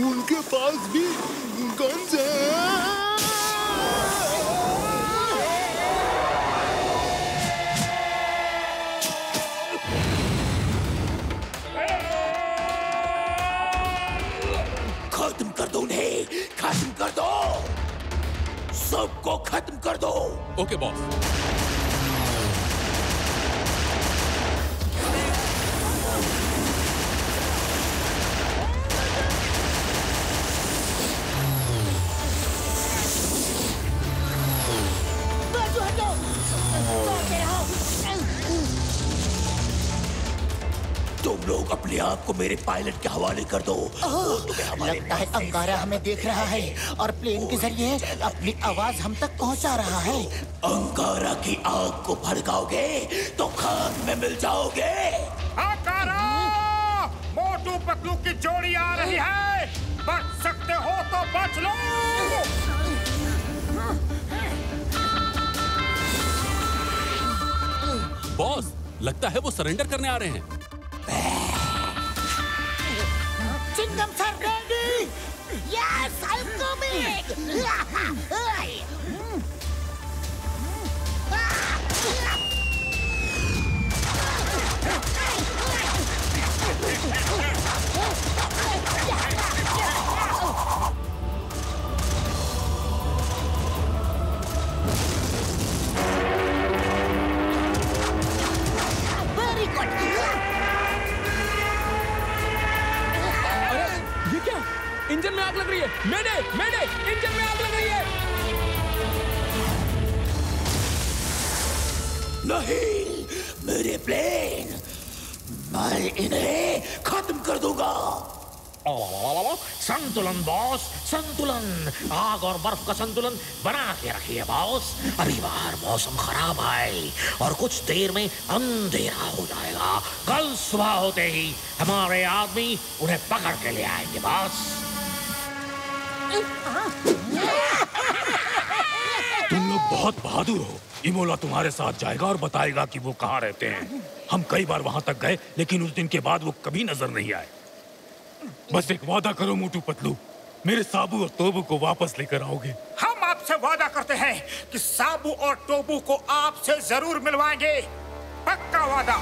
उनके पास भी गन्स हैं। खत्म कर दो उन्हें, खत्म कर दो, सबको खत्म कर दो। Okay boss. तुम लोग अपने आप को मेरे पायलट के हवाले कर दो। लगता है अंगारा हमें देख रहा है और प्लेन के जरिए अपनी आवाज हम तक पहुंचा रहा है। अंगारा की आग को भड़काओगे तो खाक में मिल जाओगे। अंगारा! मोटू पतलू की जोड़ी आ रही है, बच सकते हो तो बच लो। बॉस, लगता है वो सरेंडर करने आ रहे हैं। Chingum sir ready? Yes, I am coming. Very good. Engine में आग लग रही है। मेडे, मेडे, इंजन में आग लग रही है। नहीं, मेरे प्लेन, मैं इन्हें खत्म कर दूंगा। संतुलन बॉस, संतुलन। आग और बर्फ का संतुलन बना के रखिए बॉस। अभी बाहर मौसम खराब है और कुछ देर में अंधेरा हो जाएगा। कल सुबह होते ही हमारे आदमी उन्हें पकड़ के ले आएंगे बॉस। तुम लोग बहुत बहादुर हो। इमोला तुम्हारे साथ जाएगा और बताएगा कि वो कहाँ रहते हैं। हम कई बार वहां तक गए, लेकिन उस दिन के बाद वो कभी नजर नहीं आए। बस एक वादा करो मोटू पतलू, मेरे साबू और तोबू को वापस लेकर आओगे। हम आपसे वादा करते हैं कि साबू और टोबू को आपसे जरूर मिलवाएंगे। पक्का वादा।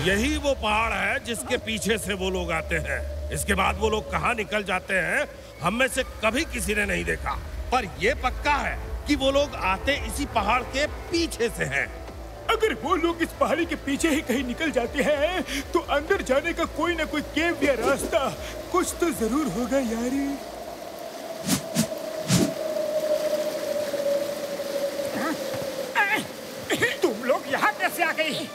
यही वो पहाड़ है जिसके पीछे से वो लोग आते हैं। इसके बाद वो लोग कहाँ निकल जाते हैं, हम में से कभी किसी ने नहीं देखा। पर ये पक्का है कि वो लोग आते इसी पहाड़ के पीछे से हैं। अगर वो लोग इस पहाड़ी के पीछे ही कहीं निकल जाते हैं तो अंदर जाने का कोई ना कोई केव या रास्ता कुछ तो जरूर होगा यार। तुम लोग यहाँ कैसे आ गई?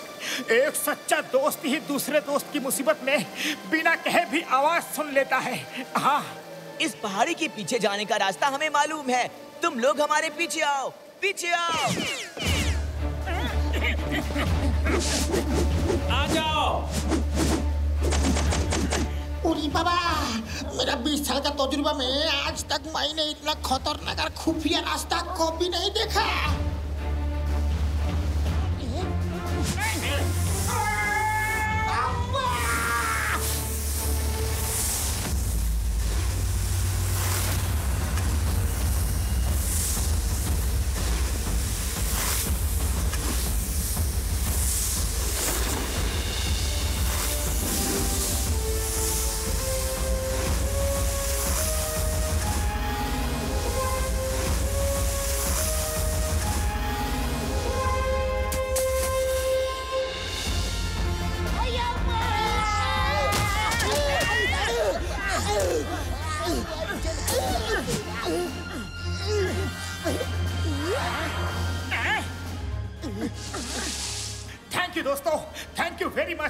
एक सच्चा दोस्त ही दूसरे दोस्त की मुसीबत में बिना कहे भी आवाज सुन लेता है। हाँ, इस पहाड़ी के पीछे जाने का रास्ता हमें मालूम है। तुम लोग हमारे पीछे आओ, पीछे आओ। आ जाओ। उरी बाबा, मेरा 20 साल का तजुर्बा में आज तक मैंने इतना खतरनाक और खुफिया रास्ता कभी नहीं देखा।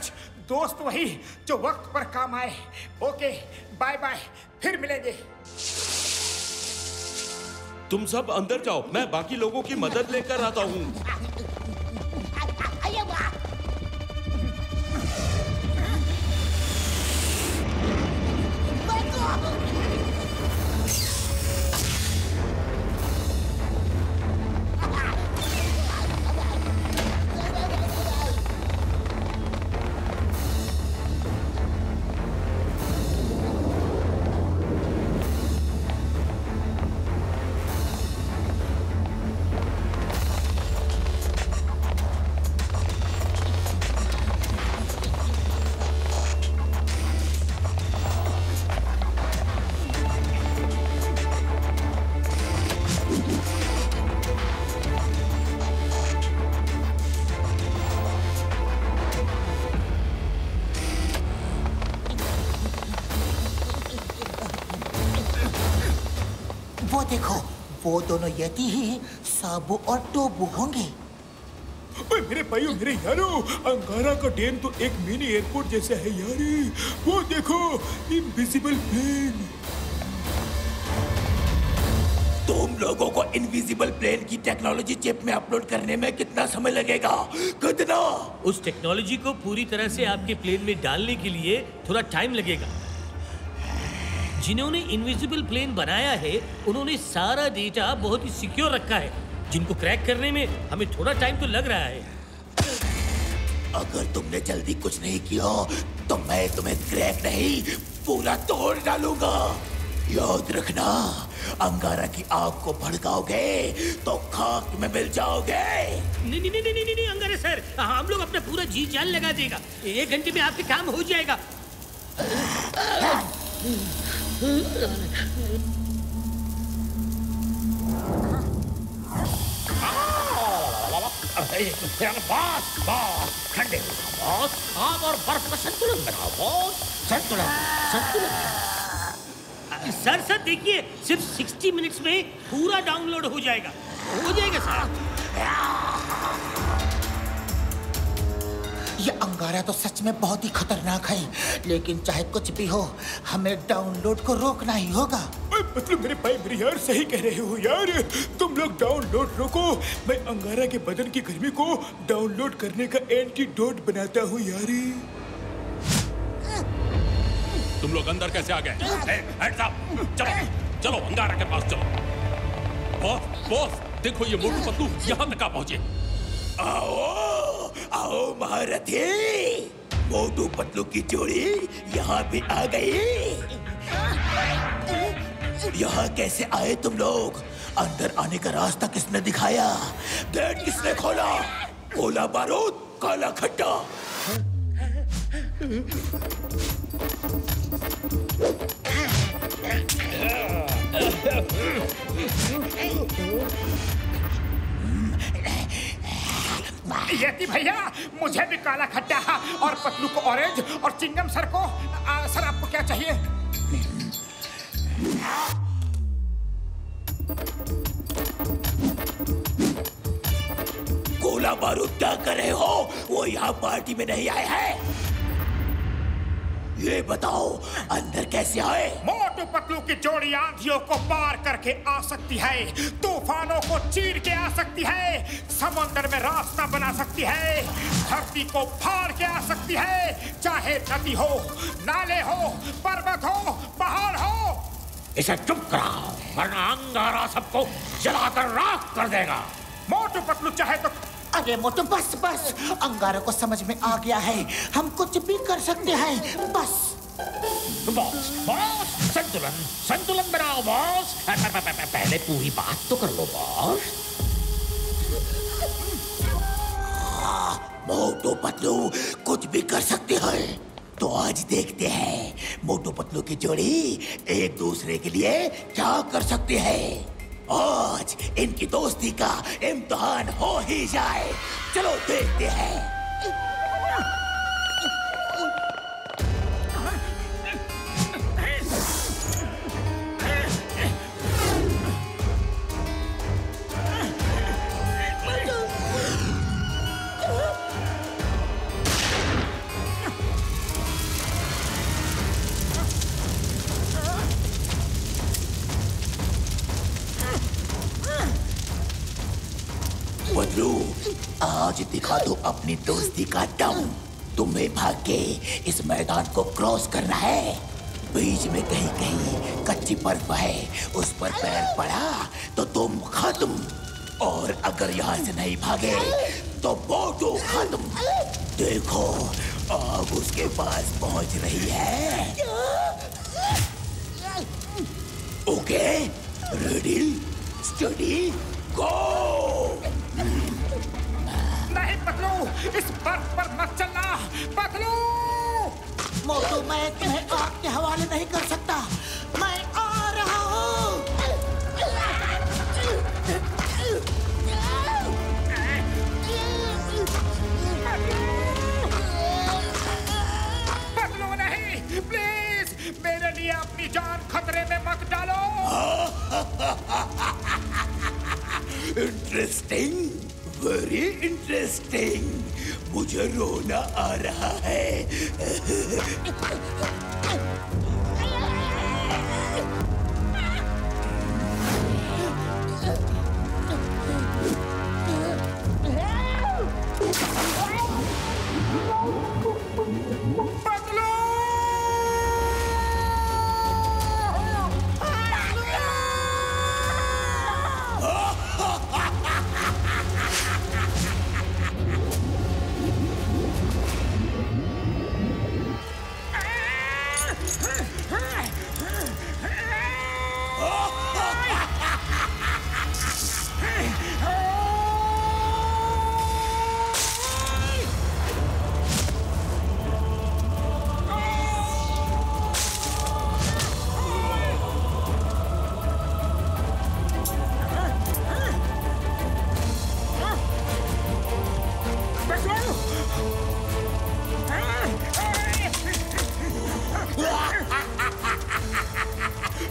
सच दोस्त वही जो वक्त पर काम आए। ओके बाय बाय, फिर मिलेंगे। तुम सब अंदर जाओ, मैं बाकी लोगों की मदद लेकर आता हूँ। वो देखो, वो दोनों यति ही साबू और टोबू होंगे। ओए मेरे भाइयों, मेरे यारों, अंगारा का डैम तो एक मिनी एयरपोर्ट जैसा है यारी। वो देखो, इनविजिबल प्लेन। तुम लोगों को इनविजिबल प्लेन की टेक्नोलॉजी चिप में अपलोड करने में कितना समय लगेगा? कितना? उस टेक्नोलॉजी को पूरी तरह से आपके प्लेन में डालने के लिए थोड़ा टाइम लगेगा। जिन्होंने इनविजिबल प्लेन बनाया है उन्होंने सारा डेटा बहुत ही सिक्योर रखा है, जिनको क्रैक करने में हमें थोड़ा टाइम तो लग रहा है। अगर तुमने जल्दी कुछ नहीं किया तो मैं तुम्हें क्रैक नहीं, पूरा तोड़ डालूंगा। याद रखना, अंगारा की आग को भड़काओगे तो खाक में मिल जाओगे। नहीं अंगारा सर, हम लोग अपना पूरा जी जान लगा देगा। 1 घंटे में आपके काम हो जाएगा। बॉस ठंडे बॉस, आग और बर्फ का संतुलन बनाओ बॉस। संतुलन सर देखिए, सिर्फ 60 मिनट्स में पूरा डाउनलोड हो जाएगा सर। ये अंगारा तो सच में बहुत ही खतरनाक है, लेकिन चाहे कुछ भी हो, हमें डाउनलोड को रोकना ही होगा। मतलब मेरे भाई मेरे यार सही कह रहे हो यार। तुम लोग डाउनलोड रोको, मैं अंगारा के बदन की गर्मी को डाउनलोड करने का एंटीडोट बनाता हूँ यारी। तुम लोग अंदर कैसे आ गए? चलो अंगारा के पास चलो। बॉस देखो, ये मोटू पतलू यहाँ तक आ पहुंचे। आओ महारथी, मोटू पतलू की जोड़ी यहाँ भी आ गई। यहाँ कैसे आए तुम लोग? अंदर आने का रास्ता किसने दिखाया? गेट किसने खोला? गोला बारूद, काला खट्टा। यति भैया, मुझे भी काला खट्टा और पतलू को ऑरेंज और चिंगम सर को। सर आपको क्या चाहिए? गोला बारूद क्या कर रहे हो? वो यहाँ पार्टी में नहीं आए हैं। ये बताओ अंदर कैसे आए? मोटू पतलू की जोड़ी आंधियों को पार करके आ सकती है, तूफानों को चीर के आ सकती है, समुद्र में रास्ता बना सकती है, धरती को फाड़ के आ सकती है, चाहे नदी हो, नाले हो, पर्वत हो, पहाड़ हो। इसे चुप कराओ, वरना अंगारा सबको जलाकर राख कर देगा। मोटू पतलू चाहे तो। अरे मोटू बस, अंगारा को समझ में आ गया है, हम कुछ भी कर सकते हैं। बस बॉस, संतुलन बनाओ बॉस। पहले पूरी बात तो कर लो बॉस। मोटू पतलू कुछ भी कर सकते हैं, तो आज देखते हैं मोटू पतलू की जोड़ी एक दूसरे के लिए क्या कर सकते हैं। आज इनकी दोस्ती का इम्तिहान हो ही जाए। चलो देखते हैं। आज दिखा दो अपनी दोस्ती का दम। तुम्हें भाग के इस मैदान को क्रॉस करना है। बीच में कहीं कहीं कच्ची बर्फ है, उस पर पैर पड़ा तो तुम खत्म। और अगर यहाँ से नहीं भागे तो मोटू खत्म। देखो अब उसके पास पहुंच रही है। ओके, रेडी स्टडी गो। नहीं पतलू, इस बर्फ पर मत चलना पतलू। मोटू, मैं तुम्हें आग के हवाले नहीं कर सकता। मैं आ रहा हूँ। पतलू नहीं, प्लीज मेरे लिए अपनी जान खतरे में मत डालो। Interesting, very interesting. मुझे रोना आ रहा है।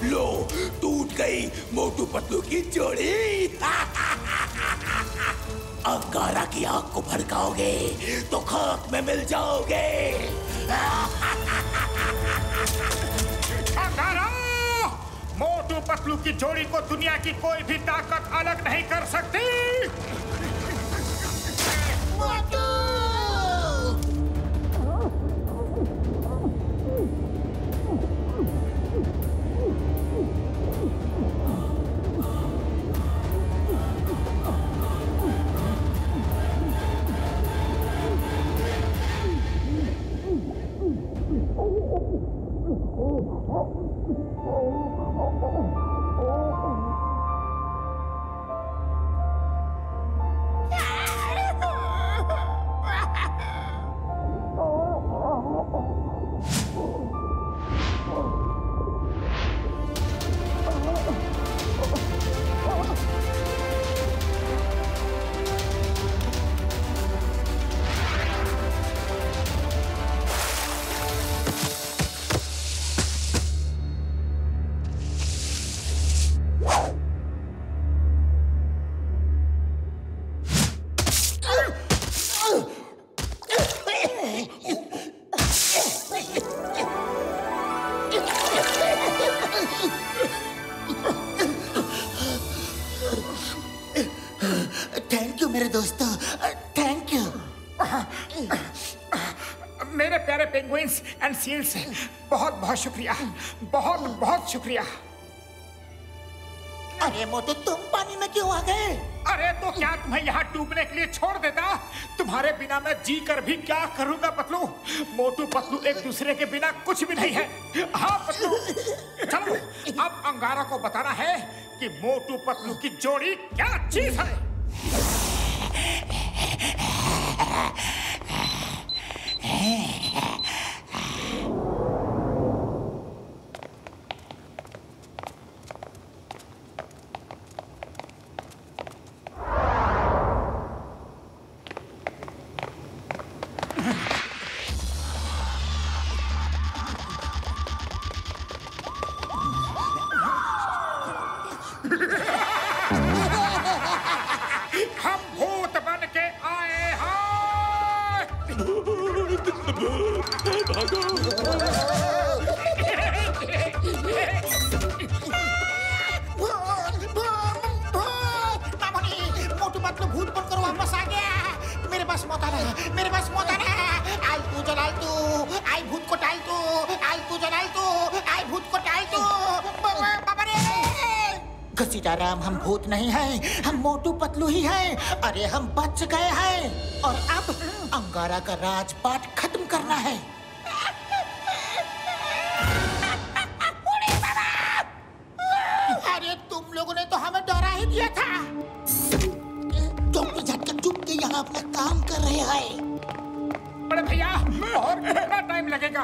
लो, टूट गई मोटू पतलू की जोड़ी। अंगारा की आग को भड़काओगे तो खाक में मिल जाओगे। अंगारा! मोटू पतलू की जोड़ी को दुनिया की कोई भी ताकत अलग नहीं कर सकती। मोटू! थैंक यू मेरे दोस्तों, थैंक यू। मेरे प्यारे पेंगुइन्स एंड सील्स, बहुत बहुत शुक्रिया, बहुत बहुत शुक्रिया। अरे मोटू, तुम पानी में क्यों आ गए? अरे तो क्या तुम्हें यहाँ डूबने के लिए छोड़ देता? तुम्हारे बिना मैं जी कर भी क्या करूँगा पतलू? मोटू पतलू एक दूसरे के बिना कुछ भी नहीं है। हाँ पतलू, चलो अब अंगारा को बताना है कि मोटू पतलू की जोड़ी क्या चीज है। हम भूत बन के आए हैं। मोटू पतलू भूत बनकर वापस आ गया। मेरे सीताराम, हम भूत नहीं हैं, हम मोटू पतलू ही हैं। अरे हम बच गए हैं और अब अंगारा का राजपाट खत्म करना है। अरे तुम लोगों ने तो हमें डरा ही दिया था। तुम झटका चुप के यहाँ अपना काम कर रहे हैं। बड़े भैया, और कितना टाइम लगेगा?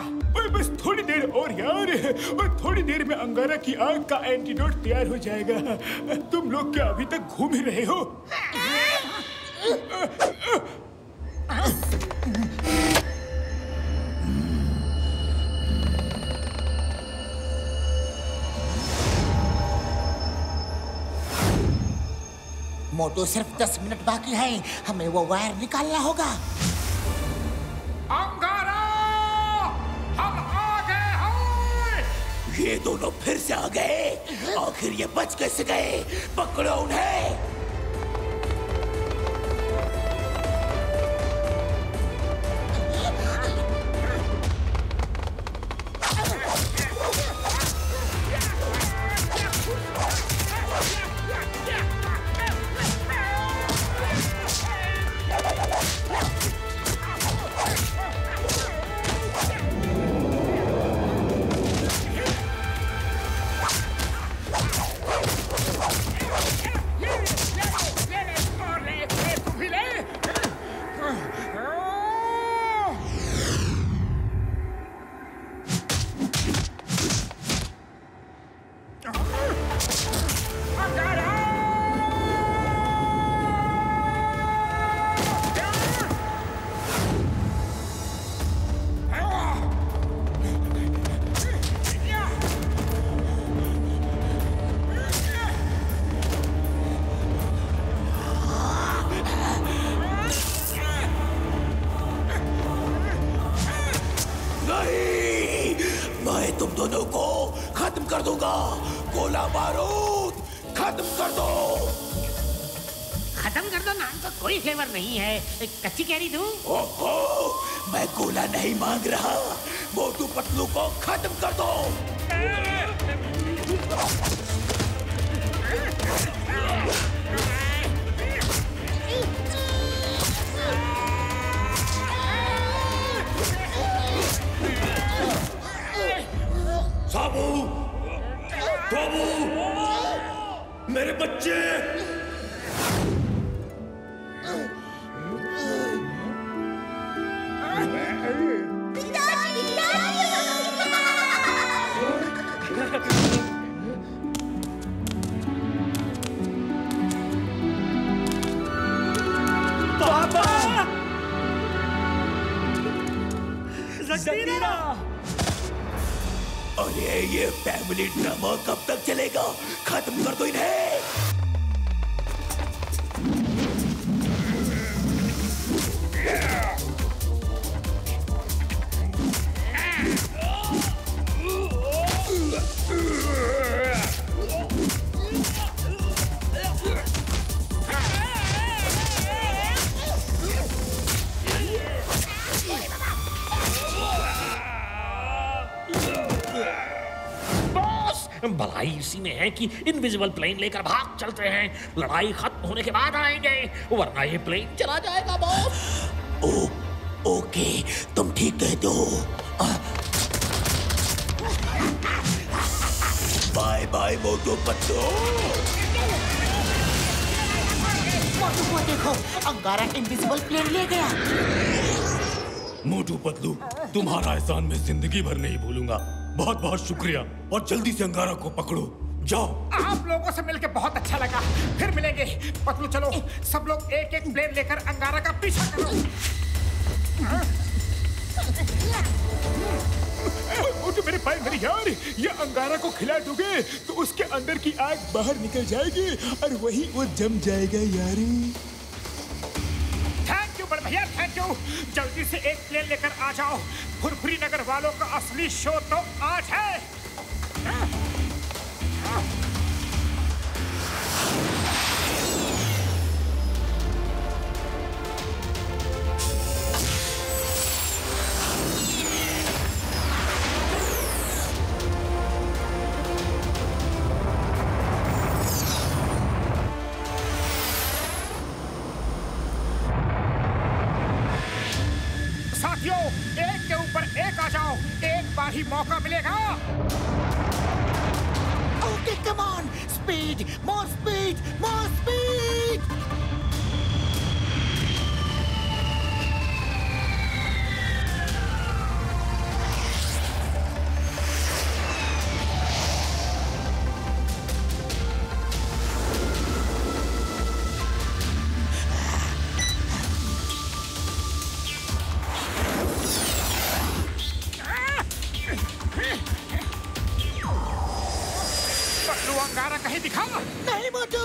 बस थोड़ी देर और यार, और थोड़ी देर में अंगारा की आग का एंटीडोट तैयार हो जाएगा। तुम लोग क्या अभी तक घूम ही रहे हो? मोटू, सिर्फ 10 मिनट बाकी है, हमें वो वायर निकालना होगा। अंगारा, हम आ गए हैं। ये दोनों फिर से आ गए। आखिर ये बच कैसे गए? पकड़ो उन्हें। तुम दोनों को खत्म कर दूंगा। गोला बारूद खत्म कर दो। खत्म कर दो नाम का कोई फ्लेवर नहीं है। कच्ची कैरी दूं? ओहो, मैं गोला नहीं मांग रहा। मोटू पतलू को खत्म कर दो। साबू, बाबू, मेरे बच्चे। पापा! ज़कीरा! अरे ये फैमिली ड्रामा कब तक चलेगा? खत्म कर दो इन्हें। भलाई इसी में है कि इनविजिबल प्लेन लेकर भाग चलते हैं। लड़ाई खत्म होने के बाद आएंगे, वरना ये प्लेन चला जाएगा बॉस। ओके, तुम ठीक कहते हो। Bye bye Motu Patlu. मोटू को देखो, अंगारा इनविजिबल प्लेन ले गया। मोटू पतलू, तुम्हारा एहसान मैं जिंदगी भर नहीं भूलूंगा। बहुत बहुत शुक्रिया, और जल्दी से अंगारा को पकड़ो। जाओ। आप लोगों से मिलकर बहुत अच्छा लगा। फिर मिलेंगे। पतलू चलो, सब लोग एक एक प्लेन लेकर अंगारा का पीछा करो। तो मेरे भाई मेरे यार, ये अंगारा को खिला दोगे तो उसके अंदर की आग बाहर निकल जाएगी और वही वो जम जाएगा यार। थैंक यू बड़े भैया, थैंक यू। जल्दी से एक प्लेन लेकर आ जाओ। फुरफुरी नगर वालों का असली शो तो आज है। ही मौका मिलेगा। Okay come on, speed, more speed, more speed. अंगारा कहीं दिखा। नहीं मोटू।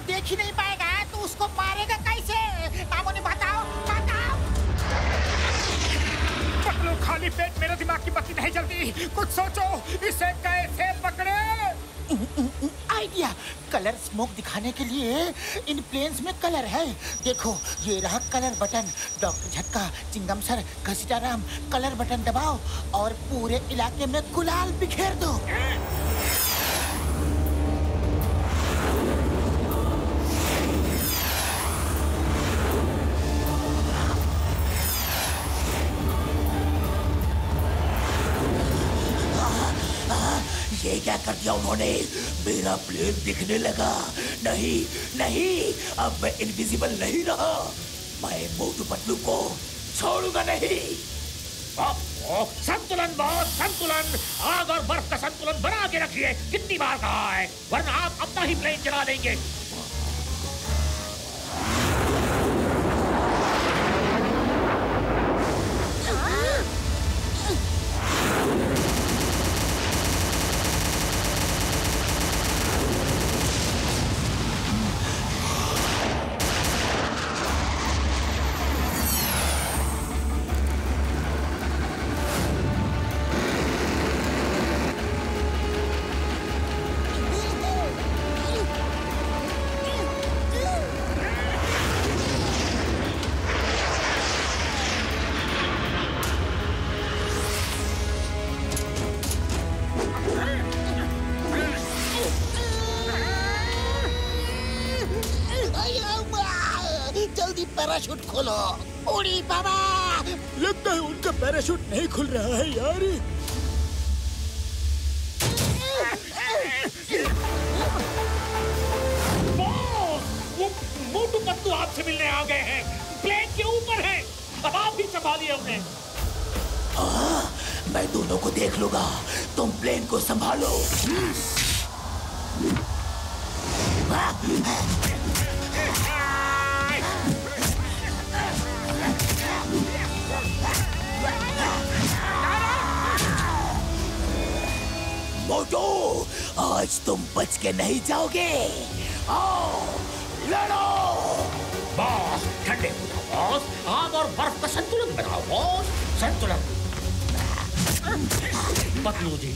देख ही नहीं पाएगा तो उसको मारेगा कैसे? मामूनी बताओ, बताओ। पतलू, खाली पेट मेरे दिमाग की बत्ती नहीं जलती। कुछ सोचो, इसे कैसे पकड़े? आइडिया, कलर स्मोक दिखाने के लिए इन प्लेन्स में कलर है। देखो ये रहा colour button. Doctor Jhatka, Chingum sir, Ghasitaram, colour button दबाओ और पूरे इलाके में गुलाल बिखेर दो। ये क्या कर दिया उन्होंने? मेरा प्लेन दिखने लगा। नहीं नहीं, अब मैं इनविजिबल नहीं रहा। मैं मोटू पतलू को छोड़ूंगा नहीं। संतुलन बॉस, संतुलन। आग और बर्फ का संतुलन बना के रखिए। कितनी बार कहा है, वरना आप अपना ही प्लेन चला देंगे। जल्दी पैराशूट खोलो। उड़ी बाबा। लगता है उनका पैराशूट नहीं खुल रहा है यार। वो मोटू पतलू आपसे मिलने आ गए हैं। प्लेन के ऊपर है। अब आप भी संभालिए उन्हें। मैं दोनों को देख लूंगा, तुम प्लेन को संभालो। मोटू, आज तुम बच के नहीं जाओगे। आओ लड़ो। बॉस, ठंडे हो जाओ बॉस। आग और बर्फ का संतुलन बनाओ बॉस। संतुलन। पतलू जी,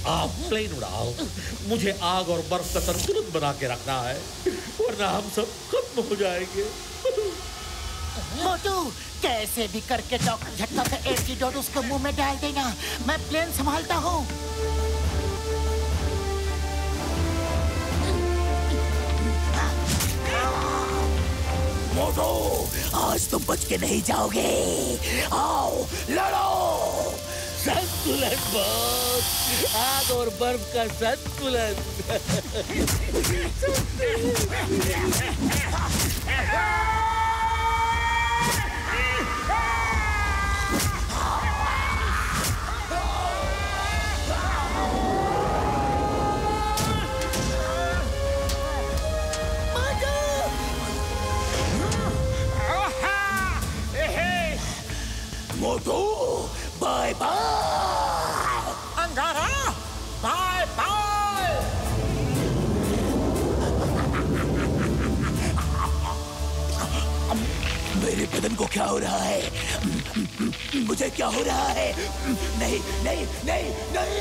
आप प्लेन उड़ाओ। मुझे आग और बर्फ का संतुलन बना के रखना है, वरना हम सब खत्म हो जाएंगे। मोटू, कैसे भी करके डॉक्टर झटका का एंटीडोट उसके मुंह में डाल देना। मैं प्लेन संभालता हूँ। मोटू, आज तुम बच के नहीं जाओगे। आओ लड़ो। संतुलन बॉस, आग और बर्फ का संतुलन। मोटू, बाय बाय। अंगारा, बाय बाय। मेरे बदन को क्या हो रहा है? मुझे क्या हो रहा है? नहीं नहीं नहीं नहीं।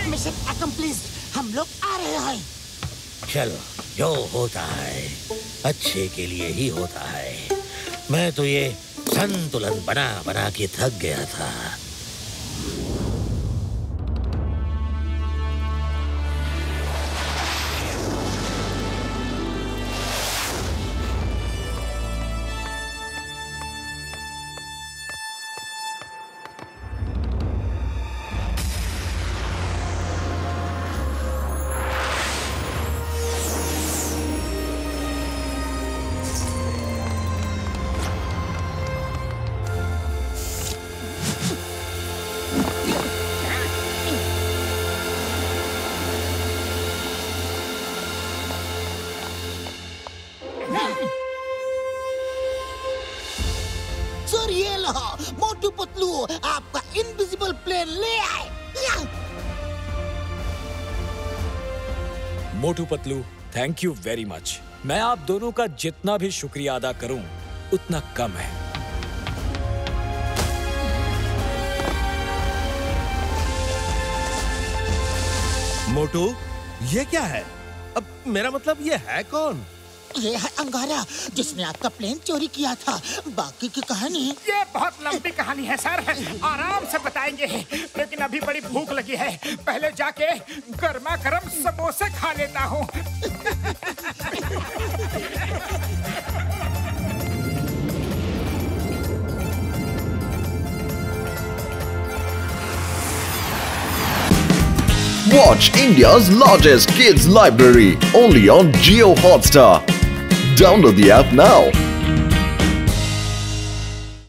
मिशन अकम्प्लिश, हम लोग आ रहे हैं। चलो, जो होता है अच्छे के लिए ही होता है। मैं तो ये संतुलन बना बना के थक गया था। सर ये लो, मोटू पतलू आपका इनविजिबल प्लेन ले आए। Motu Patlu, thank you very much. मैं आप दोनों का जितना भी शुक्रिया अदा करूं उतना कम है। मोटू, ये क्या है? अब मेरा मतलब ये है कौन? ये है अंगारा, जिसने आपका प्लेन चोरी किया था। बाकी की कहानी ये बहुत लंबी कहानी है सर, आराम से बताएंगे। लेकिन अभी बड़ी भूख लगी है, पहले जाके गर्मा गर्म समोसे खा लेता हूँ। Watch India's largest kids library only on Jio Hotstar. Download the app now.